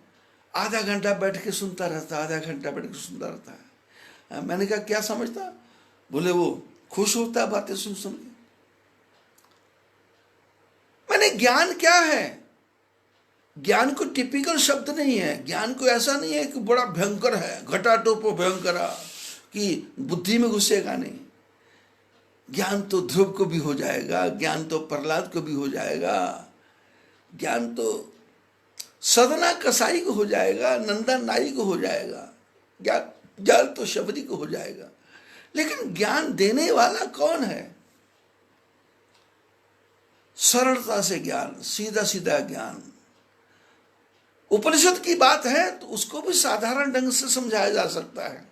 आधा घंटा बैठ के सुनता रहता, आधा घंटा बैठ के सुनता रहता है। मैंने कहा क्या समझता? बोले वो खुश होता है बातें सुन सुन के। मैंने ज्ञान क्या है? ज्ञान को टिपिकल शब्द नहीं है। ज्ञान को ऐसा नहीं है कि बड़ा भयंकर है, घटाटोपो भयंकरा, कि बुद्धि में घुसेगा नहीं। ज्ञान तो ध्रुव को भी हो जाएगा, ज्ञान तो प्रहलाद को भी हो जाएगा, ज्ञान तो सदना कसाई को हो जाएगा, नंदा नाई को हो जाएगा, ज्ञान तो शबरी को हो जाएगा। लेकिन ज्ञान देने वाला कौन है? सरलता से ज्ञान, सीधा सीधा ज्ञान। उपनिषद की बात है तो उसको भी साधारण ढंग से समझाया जा सकता है।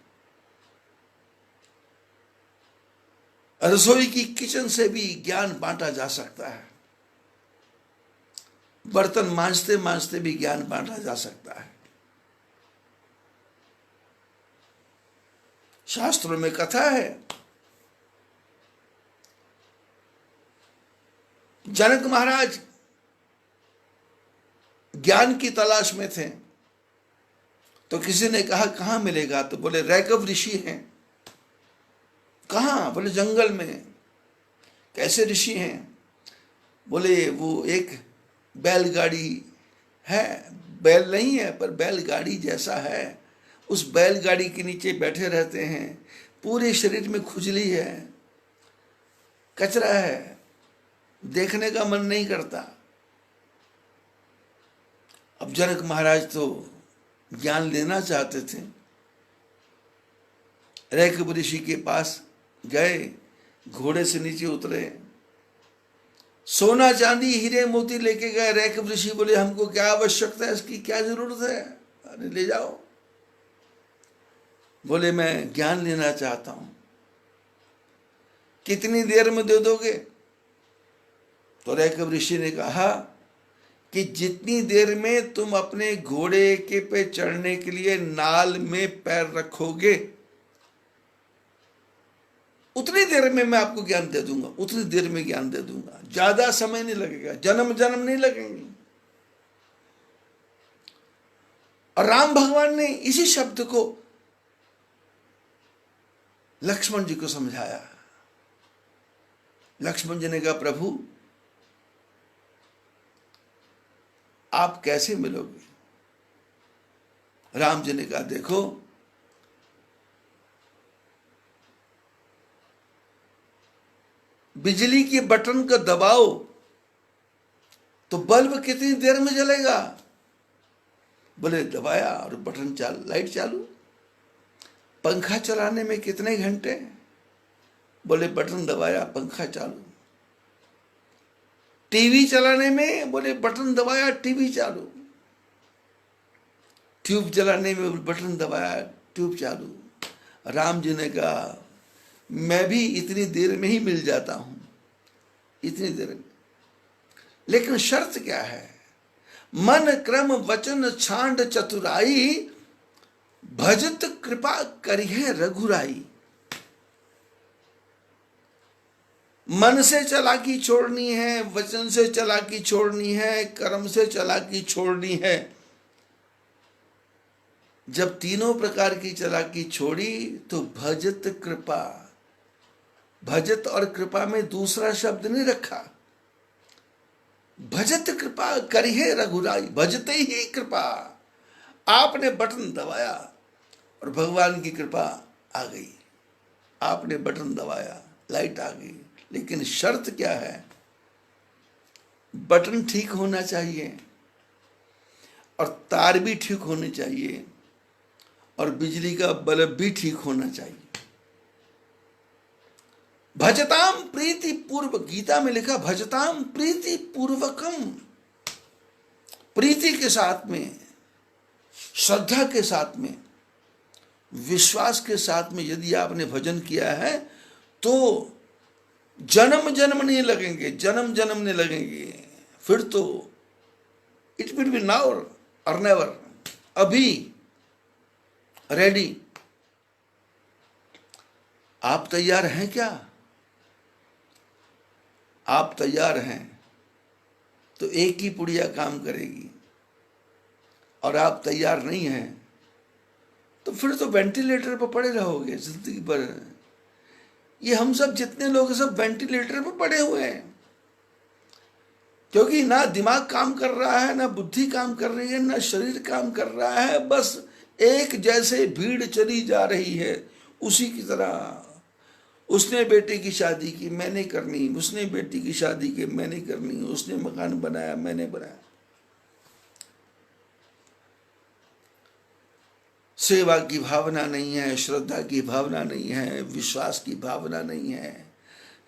रसोई की किचन से भी ज्ञान बांटा जा सकता है। बर्तन मांजते मांजते भी ज्ञान बांटा जा सकता है। शास्त्रों में कथा है, जनक महाराज ज्ञान की तलाश में थे, तो किसी ने कहा कहाँ मिलेगा, तो बोले रैकव ऋषि हैं। कहाँ? बोले जंगल में। कैसे ऋषि हैं? बोले वो एक बैलगाड़ी है, बैल नहीं है पर बैलगाड़ी जैसा है, उस बैलगाड़ी के नीचे बैठे रहते हैं, पूरे शरीर में खुजली है, कचरा है, देखने का मन नहीं करता। अब जनक महाराज तो ज्ञान लेना चाहते थे, रैकव ऋषि के पास गए, घोड़े से नीचे उतरे, सोना चांदी हीरे मोती लेके गए। रैकव ऋषि बोले हमको क्या आवश्यकता है, इसकी क्या जरूरत है, अरे ले जाओ। बोले मैं ज्ञान लेना चाहता हूं, कितनी देर में दे दोगे? तो रैकव ऋषि ने कहा कि जितनी देर में तुम अपने घोड़े के पे चढ़ने के लिए नाल में पैर रखोगे, उतनी देर में मैं आपको ज्ञान दे दूंगा, उतनी देर में ज्ञान दे दूंगा, ज्यादा समय नहीं लगेगा, जन्म जन्म नहीं लगेंगे। और राम भगवान ने इसी शब्द को लक्ष्मण जी को समझाया। लक्ष्मण जी ने कहा प्रभु आप कैसे मिलोगे? राम जी ने कहा देखो, बिजली के बटन को दबाओ तो बल्ब कितनी देर में जलेगा? बोले दबाया और बटन लाइट चालू। पंखा चलाने में कितने घंटे? बोले बटन दबाया पंखा चालू। टीवी चलाने में? बोले बटन दबाया टीवी चालू। ट्यूब जलाने में बटन दबाया ट्यूब चालू। राम जी ने कहा मैं भी इतनी देर में ही मिल जाता हूं, इतनी देर में, लेकिन शर्त क्या है? मन क्रम वचन छांड चतुराई, भजत कृपा करिहे रघुराई। मन से चालाकी छोड़नी है, वचन से चालाकी छोड़नी है, कर्म से चालाकी छोड़नी है। जब तीनों प्रकार की चालाकी छोड़ी तो भजत कृपा, भजत और कृपा में दूसरा शब्द नहीं रखा। भजत कृपा करिहे रघुराई, भजते ही कृपा। आपने बटन दबाया और भगवान की कृपा आ गई। आपने बटन दबाया, लाइट आ गई। लेकिन शर्त क्या है? बटन ठीक होना चाहिए और तार भी ठीक होनी चाहिए और बिजली का बल्ब भी ठीक होना चाहिए। भजताम प्रीति पूर्व, गीता में लिखा भजताम प्रीति पूर्वकम। प्रीति के साथ में, श्रद्धा के साथ में, विश्वास के साथ में यदि आपने भजन किया है तो जन्म जन्म नहीं लगेंगे, जन्म जन्म नहीं लगेंगे। फिर तो इट विल बी नाउ और नेवर, अभी रेडी। आप तैयार हैं क्या? आप तैयार हैं तो एक ही पुड़िया काम करेगी, और आप तैयार नहीं हैं तो फिर तो वेंटिलेटर पर पड़े रहोगे जिंदगी भर। ये हम सब जितने लोग सब वेंटिलेटर पर पड़े हुए हैं, क्योंकि ना दिमाग काम कर रहा है, ना बुद्धि काम कर रही है, ना शरीर काम कर रहा है। बस एक जैसे भीड़ चली जा रही है उसी की तरह। उसने बेटे की शादी की, मैंने करनी, उसने बेटी की शादी की, मैंने करनी, उसने मकान बनाया, मैंने बनाया। सेवा की भावना नहीं है, श्रद्धा की भावना नहीं है, विश्वास की भावना नहीं है,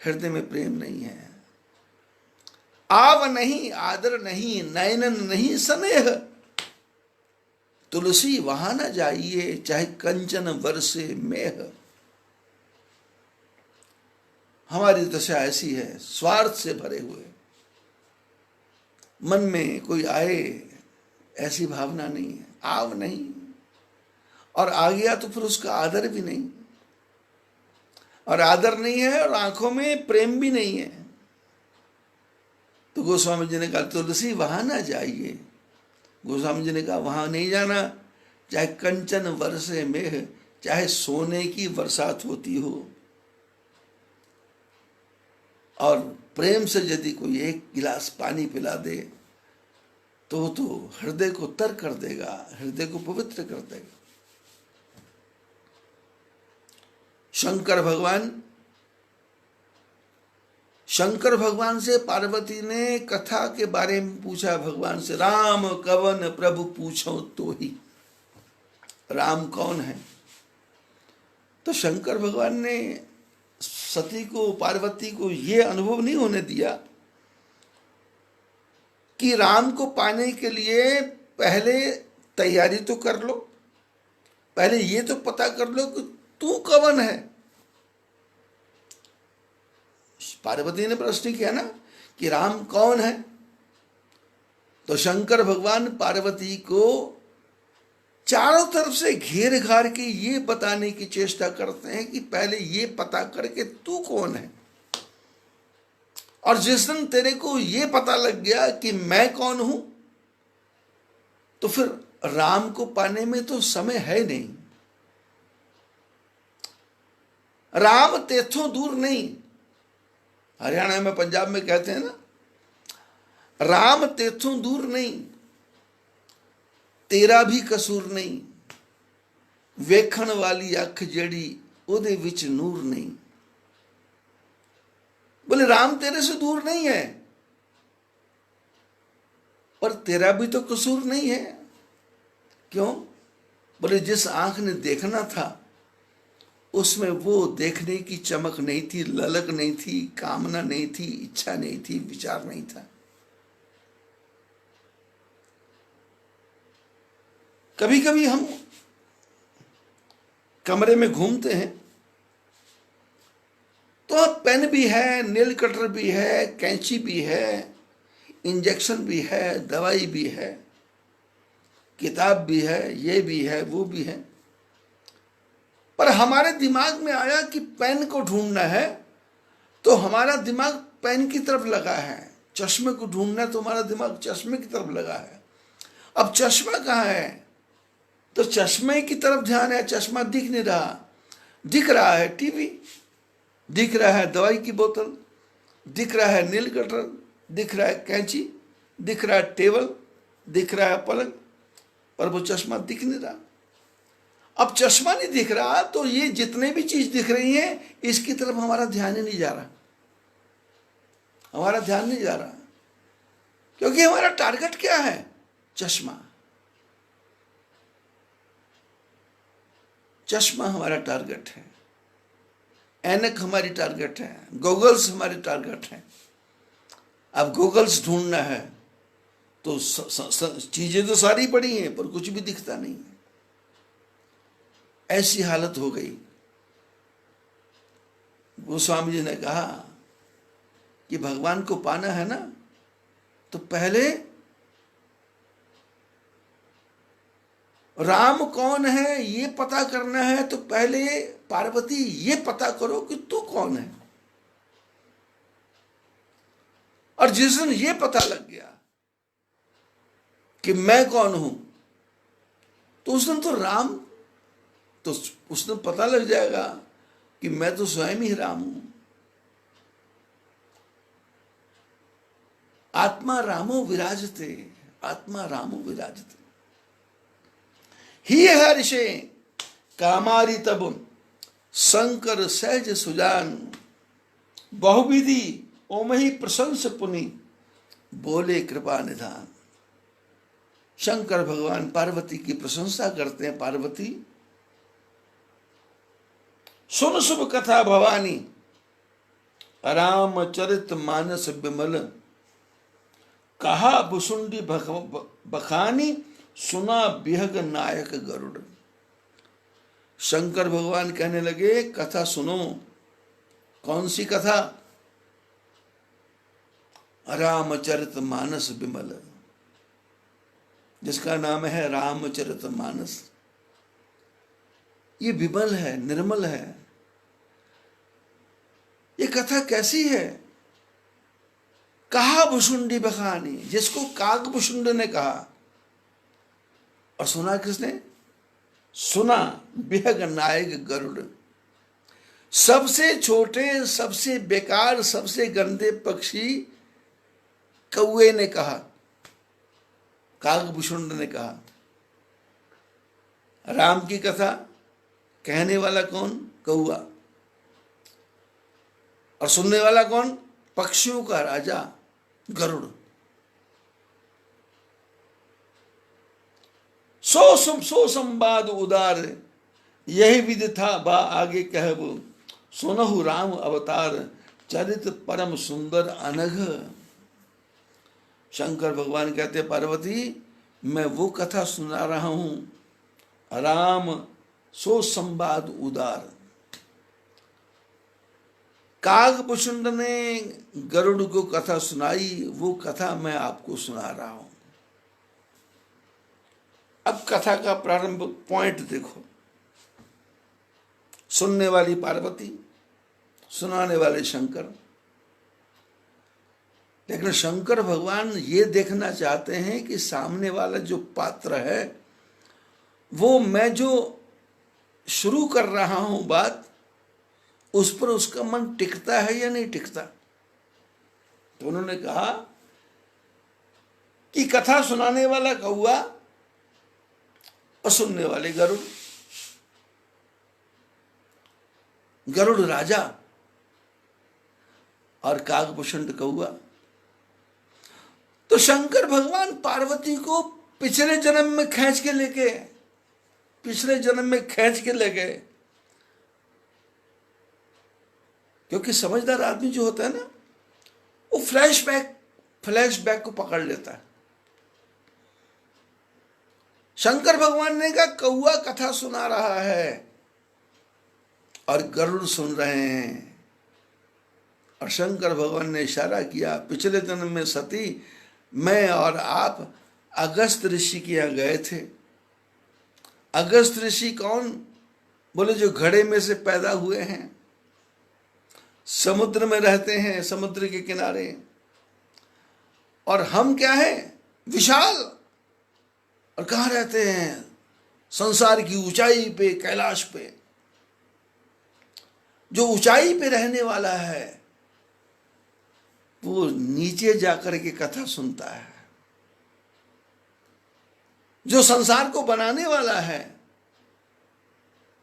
हृदय में प्रेम नहीं है। आव नहीं, आदर नहीं, नयनन नहीं स्नेह, तुलसी वहां न जाइए चाहे कंचन वर्षे मेह। हमारी दशा ऐसी है, स्वार्थ से भरे हुए। मन में कोई आए ऐसी भावना नहीं है, आव नहीं, और आ गया तो फिर उसका आदर भी नहीं, और आदर नहीं है और आंखों में प्रेम भी नहीं है। तो गोस्वामी जी ने कहा तुलसी वहां ना जाइए। गोस्वामी जी ने कहा वहां नहीं जाना, चाहे कंचन वर्षे में, चाहे सोने की बरसात होती हो, और प्रेम से यदि कोई एक गिलास पानी पिला दे तो वो तो हृदय को तर कर देगा, हृदय को पवित्र कर देगा। शंकर भगवान से पार्वती ने कथा के बारे में पूछा भगवान से, राम कवन प्रभु पूछो तो ही, राम कौन है? तो शंकर भगवान ने सती को, पार्वती को ये अनुभव नहीं होने दिया कि राम को पाने के लिए पहले तैयारी तो कर लो, पहले ये तो पता कर लो कि तू कौन है। पार्वती ने प्रश्न किया ना कि राम कौन है, तो शंकर भगवान पार्वती को चारों तरफ से घेर घार के ये बताने की चेष्टा करते हैं कि पहले ये पता करके तू कौन है, और जिस दिन तेरे को ये पता लग गया कि मैं कौन हूं, तो फिर राम को पाने में तो समय है नहीं। राम तेथों दूर नहीं, हरियाणा में, पंजाब में कहते हैं ना, राम तेथों दूर नहीं, तेरा भी कसूर नहीं, वेखण वाली अख जड़ी ओदे विच नूर नहीं। बोले राम तेरे से दूर नहीं है, पर तेरा भी तो कसूर नहीं है। क्यों? बोले जिस आंख ने देखना था उसमें वो देखने की चमक नहीं थी, ललक नहीं थी, कामना नहीं थी, इच्छा नहीं थी, विचार नहीं था। कभी कभी हम कमरे में घूमते हैं तो पेन भी है, नेल कटर भी है, कैंची भी है, इंजेक्शन भी है, दवाई भी है, किताब भी है, ये भी है, वो भी है, पर हमारे दिमाग में आया कि पेन को ढूंढना है तो हमारा दिमाग पेन की तरफ लगा है, चश्मे को ढूंढना है तो हमारा दिमाग चश्मे की तरफ लगा है। अब चश्मा कहाँ है? तो चश्मे की तरफ ध्यान है, चश्मा दिख नहीं रहा, दिख रहा है टीवी, दिख रहा है दवाई की बोतल, दिख रहा है नील कटर, दिख रहा है कैंची, दिख रहा है टेबल, दिख रहा है पलंग, पर वो चश्मा दिख नहीं रहा। अब चश्मा नहीं दिख रहा तो ये जितने भी चीज दिख रही हैं इसकी तरफ हमारा ध्यान ही नहीं जा रहा, हमारा ध्यान नहीं जा रहा, क्योंकि हमारा टारगेट क्या है? चश्मा। चश्मा हमारा टारगेट है, ऐनक हमारी टारगेट है, गॉगल्स हमारे टारगेट है। अब गॉगल्स ढूंढना है तो चीजें तो सारी पड़ी हैं पर कुछ भी दिखता नहीं है। ऐसी हालत हो गई। गोस्वामी जी ने कहा कि भगवान को पाना है ना तो पहले राम कौन है ये पता करना है, तो पहले पार्वती ये पता करो कि तू कौन है। और जिस दिन ये पता लग गया कि मैं कौन हूं, तो उस दिन तो राम, तो उस दिन पता लग जाएगा कि मैं तो स्वयं ही राम हूं। आत्मा रामो विराजते, आत्मा रामो विराजते। ही हर्षे कामारी तब शंकर सहज सुजान, बहुविधि ओमहि प्रशंस पुनि, बोले कृपा निधान। शंकर भगवान पार्वती की प्रशंसा करते हैं। पार्वती सुन शुभ कथा भवानी, राम चरित मानस विमल, कहा भुसुंडी बखानी, सुना बिहग नायक गरुड़। शंकर भगवान कहने लगे कथा सुनो। कौन सी कथा? रामचरित मानस विमल, जिसका नाम है रामचरित मानस, ये विमल है, निर्मल है। ये कथा कैसी है? कहा भुषुंडी बखानी, जिसको काकभुषुंड ने कहा, और सुना किसने? सुना बिहग नायक गरुड़। सबसे छोटे, सबसे बेकार, सबसे गंदे पक्षी कौए ने कहा, काकभुषुंड ने कहा। राम की कथा कहने वाला कौन? कौआ। और सुनने वाला कौन? पक्षियों का राजा गरुड़। सो संवाद उदार, यही विधि था बा आगे कहबो। सुनहु राम अवतार, चरित परम सुंदर अनघ। शंकर भगवान कहते पार्वती, मैं वो कथा सुना रहा हूं, राम सो संवाद उदार। काकभुषुंड ने गरुड़ को कथा सुनाई, वो कथा मैं आपको सुना रहा हूं। अब कथा का प्रारंभ पॉइंट देखो। सुनने वाली पार्वती, सुनाने वाले शंकर। लेकिन शंकर भगवान ये देखना चाहते हैं कि सामने वाला जो पात्र है, वो मैं जो शुरू कर रहा हूं बात, उस पर उसका मन टिकता है या नहीं टिकता। तो उन्होंने कहा कि कथा सुनाने वाला कौआ और सुनने वाले गरुड़। गरुड़ राजा और काकभुषुंड कौआ। तो शंकर भगवान पार्वती को पिछले जन्म में खींच के ले गए। क्योंकि समझदार आदमी जो होता है ना, वो फ्लैशबैक को पकड़ लेता है। शंकर भगवान ने कहा कौआ कथा सुना रहा है और गरुड़ सुन रहे हैं। और शंकर भगवान ने इशारा किया, पिछले जन्म में सती मैं और आप अगस्त ऋषि के यहाँ गए थे। अगस्त ऋषि कौन? बोले जो घड़े में से पैदा हुए हैं, समुद्र में रहते हैं, समुद्र के किनारे। और हम क्या हैं? विशाल। और कहाँ रहते हैं? संसार की ऊंचाई पे, कैलाश पे। जो ऊंचाई पे रहने वाला है वो नीचे जाकर के कथा सुनता है। जो संसार को बनाने वाला है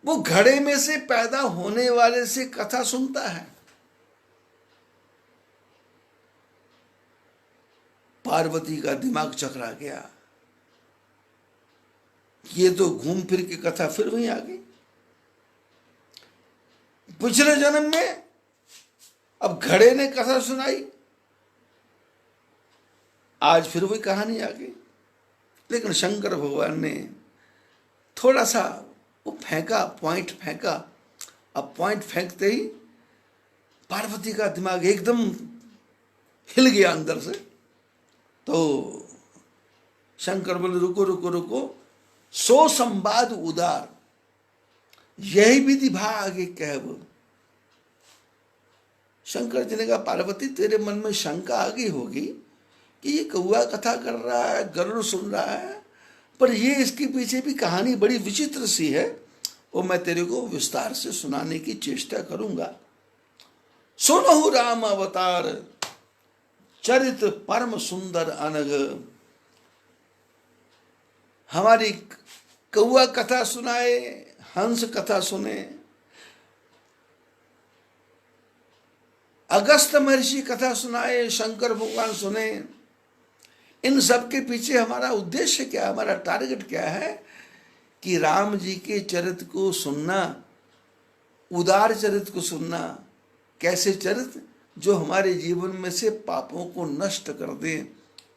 वो घड़े में से पैदा होने वाले से कथा सुनता है। पार्वती का दिमाग चकरा गया। ये तो घूम फिर के कथा फिर वहीं आ गई। पिछले जन्म में अब घड़े ने कथा सुनाई, आज फिर वही कहानी आ गई। लेकिन शंकर भगवान ने थोड़ा सा वो फेंका, पॉइंट फेंका। अब पॉइंट फेंकते ही पार्वती का दिमाग एकदम हिल गया अंदर से। तो शंकर बोले रुको रुको रुको, सो संवाद उदार, यही विधि भा आगे कहब। शंकर जी ने कहा पार्वती तेरे मन में शंका आ गई होगी कि ये कौआ कथा कर रहा है, गरुड़ सुन रहा है, पर ये इसके पीछे भी कहानी बड़ी विचित्र सी है, वो मैं तेरे को विस्तार से सुनाने की चेष्टा करूंगा। सुनहु राम अवतार, चरित परम सुंदर अनघ। हमारी कौआ कथा सुनाए, हंस कथा सुने, अगस्त महर्षि कथा सुनाए, शंकर भगवान सुने। इन सब के पीछे हमारा उद्देश्य क्या, हमारा टारगेट क्या है कि राम जी के चरित्र को सुनना, उदार चरित्र को सुनना। कैसे चरित्र? जो हमारे जीवन में से पापों को नष्ट कर दें,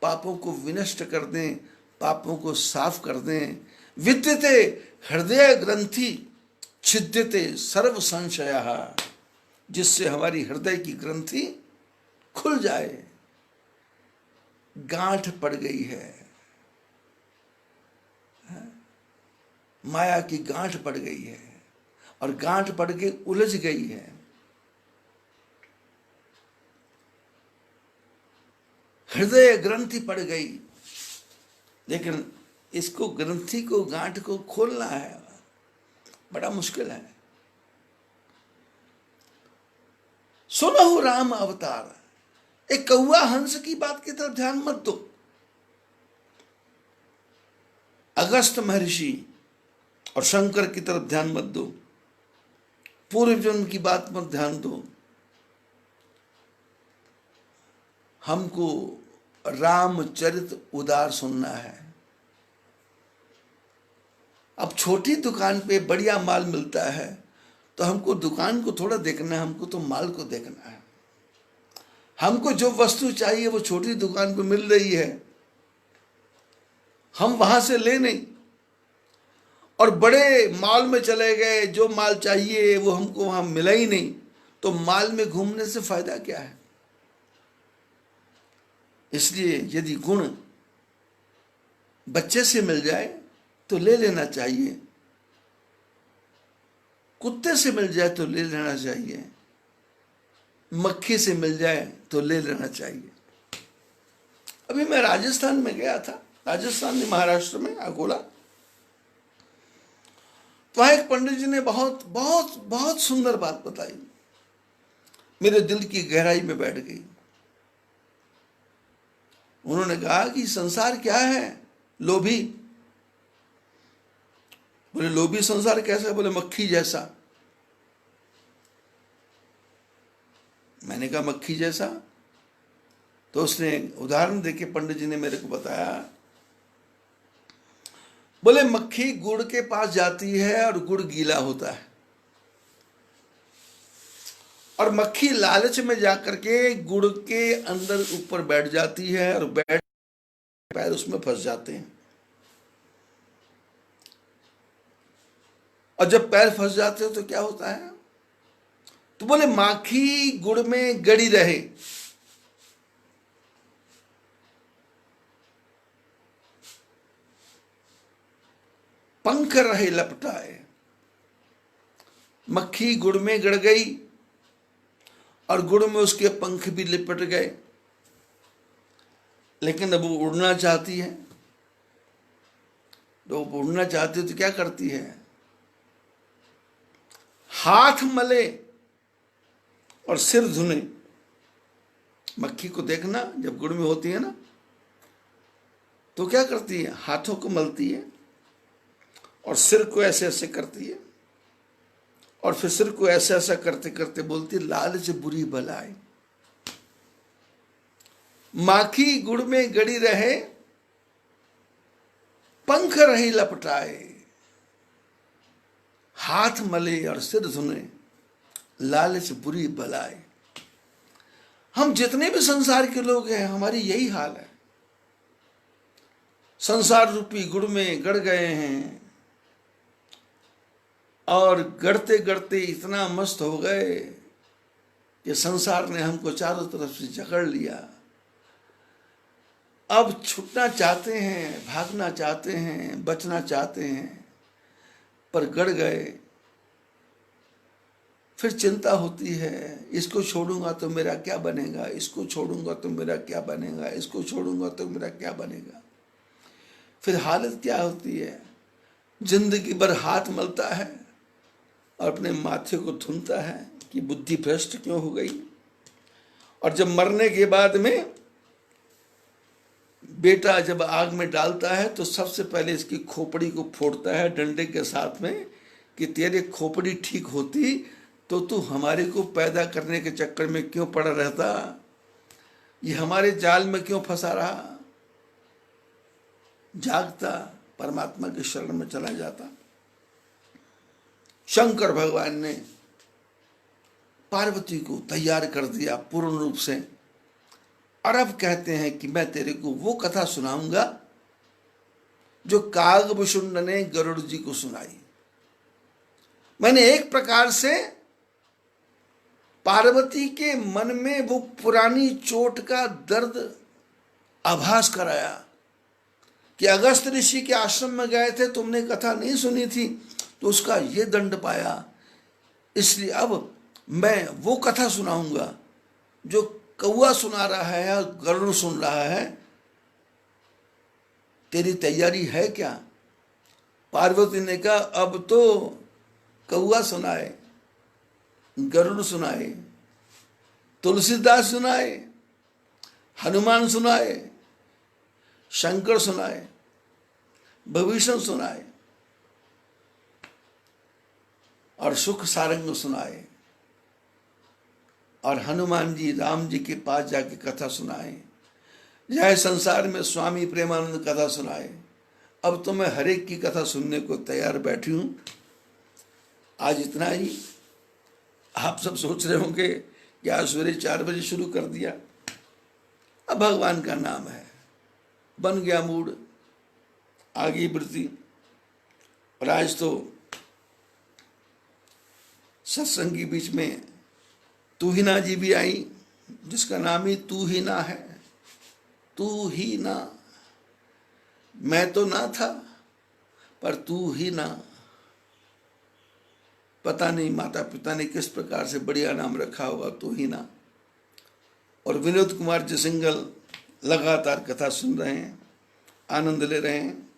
पापों को विनष्ट कर दें, पापों को साफ कर दें। विद्यते हृदय ग्रंथि छिद्यते सर्व संशयः, जिससे हमारी हृदय की ग्रंथि खुल जाए, गांठ पड़ गई है, माया की गांठ पड़ गई है, और गांठ पड़ के उलझ गई है। हृदय ग्रंथि पड़ गई, लेकिन इसको, ग्रंथि को, गांठ को खोलना है, बड़ा मुश्किल है। सुनहु राम अवतार, एक कौआ हंस की बात की तरफ ध्यान मत दो, अगस्त महर्षि और शंकर की तरफ ध्यान मत दो, पूर्व जन्म की बात मत ध्यान दो। हमको रामचरित उदार सुनना है। अब छोटी दुकान पे बढ़िया माल मिलता है तो हमको दुकान को थोड़ा देखना है, हमको तो माल को देखना है। हमको जो वस्तु चाहिए वो छोटी दुकान पे मिल रही है, हम वहां से ले नहीं, और बड़े मॉल में चले गए, जो माल चाहिए वो हमको वहां मिला ही नहीं, तो माल में घूमने से फायदा क्या है। इसलिए यदि गुण बच्चे से मिल जाए तो ले लेना चाहिए, कुत्ते से मिल जाए तो ले लेना चाहिए, मक्खी से मिल जाए तो ले लेना चाहिए। अभी मैं राजस्थान में गया था, राजस्थान में, महाराष्ट्र में, अकोला। तो वहां एक पंडित जी ने बहुत बहुत बहुत सुंदर बात बताई, मेरे दिल की गहराई में बैठ गई। उन्होंने कहा कि संसार क्या है? लोभी। बोले लोभी संसार कैसा? बोले मक्खी जैसा। मैंने कहा मक्खी जैसा? तो उसने उदाहरण देके पंडित जी ने मेरे को बताया, बोले मक्खी गुड़ के पास जाती है और गुड़ गीला होता है, और मक्खी लालच में जाकर के गुड़ के अंदर ऊपर बैठ जाती है, और बैठ पैर उसमें फंस जाते हैं। और जब पैर फंस जाते हो तो क्या होता है? तो बोले माखी गुड़ में गड़ी रहे, पंख रहे लपटाए। मक्खी गुड़ में गड़ गई और गुड़ में उसके पंख भी लिपट गए, लेकिन अब वो उड़ना चाहती है। तो उड़ना चाहती है तो क्या करती है? हाथ मले और सिर धुने। मक्खी को देखना, जब गुड़ में होती है ना, तो क्या करती है? हाथों को मलती है और सिर को ऐसे ऐसे करती है, और फिर सिर को ऐसे ऐसा करते करते बोलती है, लालच बुरी बलाए। माखी गुड़ में गड़ी रहे, पंख रही लपटाए, हाथ मले और सिर धुने, लालच बुरी बलाए। हम जितने भी संसार के लोग हैं, हमारी यही हाल है। संसार रूपी गुड़ में गड़ गए हैं, और गड़ते गड़ते इतना मस्त हो गए कि संसार ने हमको चारों तरफ से जकड़ लिया। अब छूटना चाहते हैं, भागना चाहते हैं, बचना चाहते हैं, पर गड़ गए। फिर चिंता होती है, इसको छोड़ूंगा तो मेरा क्या बनेगा, इसको छोड़ूंगा तो मेरा क्या बनेगा, इसको छोड़ूंगा तो मेरा क्या बनेगा। फिर हालत क्या होती है? जिंदगी भर हाथ मलता है और अपने माथे को धुनता है कि बुद्धि भ्रष्ट क्यों हो गई। और जब मरने के बाद में बेटा जब आग में डालता है तो सबसे पहले इसकी खोपड़ी को फोड़ता है डंडे के साथ में, कि तेरे खोपड़ी ठीक होती तो तू हमारे को पैदा करने के चक्कर में क्यों पड़ा रहता, ये हमारे जाल में क्यों फंसा रहा। जागता, परमात्मा के शरण में चला जाता। शंकर भगवान ने पार्वती को तैयार कर दिया पूर्ण रूप से, और अब कहते हैं कि मैं तेरे को वो कथा सुनाऊंगा जो कागभूषुंड ने गरुड़ जी को सुनाई। मैंने एक प्रकार से पार्वती के मन में वो पुरानी चोट का दर्द आभास कराया कि अगस्त ऋषि के आश्रम में गए थे, तुमने कथा नहीं सुनी थी, तो उसका ये दंड पाया। इसलिए अब मैं वो कथा सुनाऊंगा जो कौआ सुना रहा है, गरुड़ सुन रहा है। तेरी तैयारी है क्या? पार्वती ने कहा, अब तो कौआ सुनाए, गरुड़ सुनाए, तुलसीदास सुनाए, हनुमान सुनाए, शंकर सुनाए, विभीषण सुनाए और सुख सारंग सुनाए, और हनुमान जी राम जी के पास जाके कथा सुनाए, चाहे संसार में स्वामी प्रेमानंद कथा सुनाए। अब तो मैं हर एक की कथा सुनने को तैयार बैठी हूं। आज इतना ही। आप सब सोच रहे होंगे कि आज सवेरे 4 बजे शुरू कर दिया। अब भगवान का नाम है, बन गया मूड, आ गई वृत्ति। और आज तो सत्संग के बीच में तूहिना जी भी आई, जिसका नाम ही तू ही ना है। तू ही ना, मैं तो ना था पर तू ही ना। पता नहीं माता पिता ने किस प्रकार से बढ़िया नाम रखा होगा, तू ही ना। और विनोद कुमार जी सिंगल लगातार कथा सुन रहे हैं, आनंद ले रहे हैं।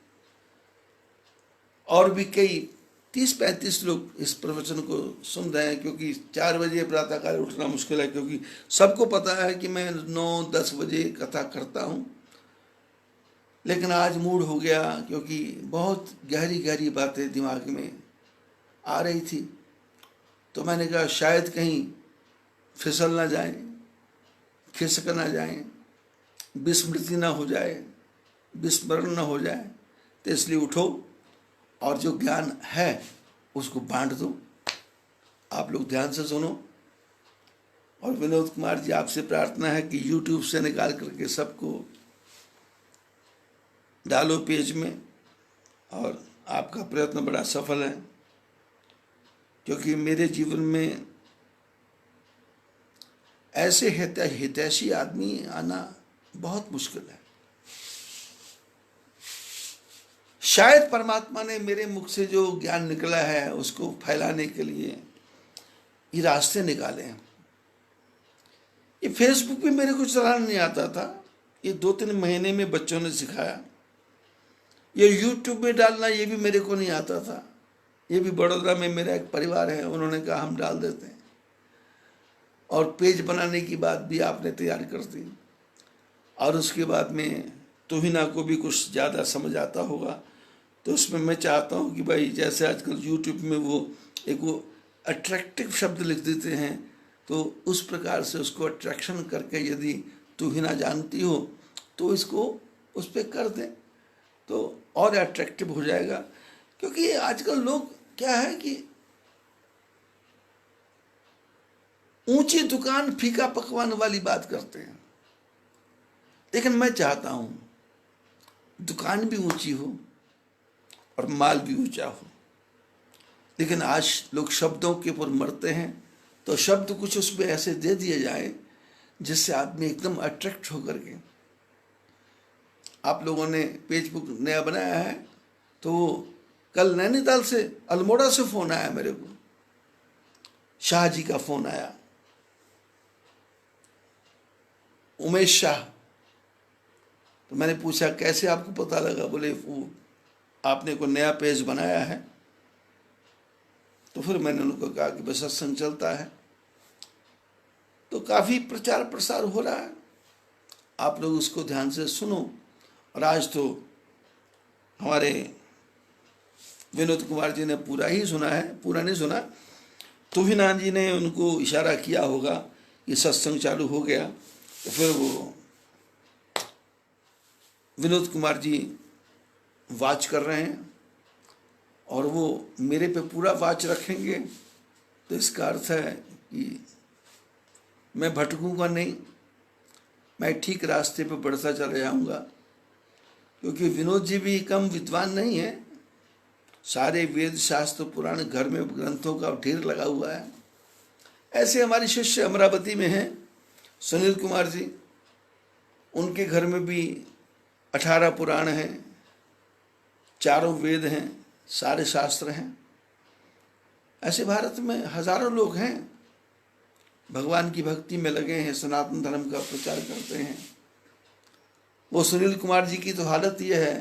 और भी कई 30-35 लोग इस प्रवचन को सुन रहे हैं, क्योंकि 4 बजे प्रातःकाल उठना मुश्किल है, क्योंकि सबको पता है कि मैं 9-10 बजे कथा करता हूँ। लेकिन आज मूड हो गया, क्योंकि बहुत गहरी गहरी बातें दिमाग में आ रही थी। तो मैंने कहा शायद कहीं फिसल ना जाए, खिसक ना जाए, विस्मृति ना हो जाए, विस्मरण ना हो जाए। तो इसलिए उठो और जो ज्ञान है उसको बांट दो। आप लोग ध्यान से सुनो। और विनोद कुमार जी, आपसे प्रार्थना है कि YouTube से निकाल करके सबको डालो पेज में। और आपका प्रयत्न बड़ा सफल है, क्योंकि मेरे जीवन में ऐसे हितैषी आदमी आना बहुत मुश्किल है। शायद परमात्मा ने मेरे मुख से जो ज्ञान निकला है उसको फैलाने के लिए ये रास्ते निकाले हैं। ये फेसबुक पे मेरे को चलाना नहीं आता था, ये 2-3 महीने में बच्चों ने सिखाया। ये यूट्यूब में डालना ये भी मेरे को नहीं आता था। ये भी बड़ौदा में मेरा एक परिवार है, उन्होंने कहा हम डाल देते हैं। और पेज बनाने की बात भी आपने तैयार कर दी। और उसके बाद में तूहिना को भी कुछ ज़्यादा समझ आता होगा, तो उसमें मैं चाहता हूँ कि भाई जैसे आजकल यूट्यूब में वो अट्रैक्टिव शब्द लिख देते हैं, तो उस प्रकार से उसको अट्रैक्शन करके यदि तूहिना जानती हो तो इसको उस पर कर दें तो और अट्रैक्टिव हो जाएगा। क्योंकि आजकल लोग क्या है कि ऊंची दुकान फीका पकवान वाली बात करते हैं। लेकिन मैं चाहता हूं दुकान भी ऊंची हो और माल भी ऊंचा हो। लेकिन आज लोग शब्दों के ऊपर मरते हैं, तो शब्द कुछ उसमें ऐसे दे दिए जाए जिससे आदमी एकदम अट्रैक्ट होकर के। आप लोगों ने फेसबुक नया बनाया है, तो कल नैनीताल से, अल्मोड़ा से फोन आया मेरे को, शाह जी का फोन आया, उमेश शाह। तो मैंने पूछा कैसे आपको पता लगा? बोले वो आपने को नया पेज बनाया है। तो फिर मैंने उनको कहा कि बस सत्संग चलता है, तो काफ़ी प्रचार प्रसार हो रहा है, आप लोग उसको ध्यान से सुनो। और आज तो हमारे विनोद कुमार जी ने पूरा ही सुना है, पूरा नहीं सुना, तूहिना जी ने उनको इशारा किया होगा कि सत्संग चालू हो गया। तो फिर वो विनोद कुमार जी वाच कर रहे हैं और वो मेरे पे पूरा वाच रखेंगे, तो इसका अर्थ है कि मैं भटकूंगा नहीं, मैं ठीक रास्ते पे बढ़ता चला जाऊंगा। क्योंकि विनोद जी भी कम विद्वान नहीं है, सारे वेद शास्त्र पुराण घर में ग्रंथों का ढेर लगा हुआ है। ऐसे हमारे शिष्य अमरावती में हैं सुनील कुमार जी, उनके घर में भी 18 पुराण हैं, 4 वेद हैं, सारे शास्त्र हैं। ऐसे भारत में हजारों लोग हैं, भगवान की भक्ति में लगे हैं, सनातन धर्म का प्रचार करते हैं। वो सुनील कुमार जी की तो हालत ये है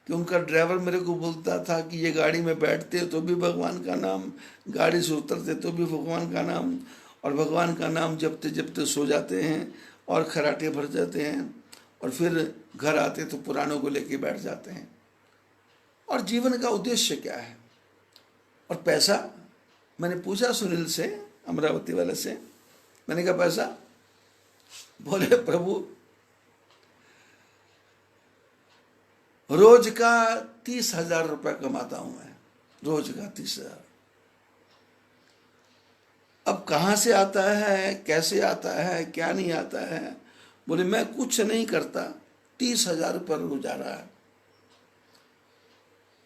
कि उनका ड्राइवर मेरे को बोलता था कि ये गाड़ी में बैठते तो भी भगवान का नाम, गाड़ी से उतरते तो भी भगवान का नाम, और भगवान का नाम जपते जपते सो जाते हैं और खराटे भर जाते हैं, और फिर घर आते तो पुराणों को लेके बैठ जाते हैं। और जीवन का उद्देश्य क्या है? और पैसा, मैंने पूछा सुनील से, अमरावती वाले से, मैंने कहा पैसा? बोले प्रभु रोज का 30,000 रुपया कमाता हूं मैं, रोज का 30,000। अब कहाँ से आता है, कैसे आता है, क्या नहीं आता है? बोले मैं कुछ नहीं करता, 30,000 रुपया रोज आ रहा है,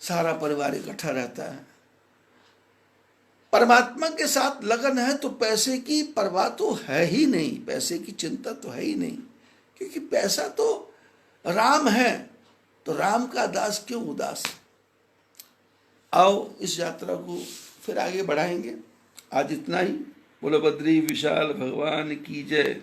सारा परिवार इकट्ठा रहता है। परमात्मा के साथ लगन है तो पैसे की परवाह तो है ही नहीं, पैसे की चिंता तो है ही नहीं, क्योंकि पैसा तो राम है, तो राम का दास क्यों उदास? आओ इस यात्रा को फिर आगे बढ़ाएंगे। आज इतना ही। बोलो बद्री विशाल भगवान की जय।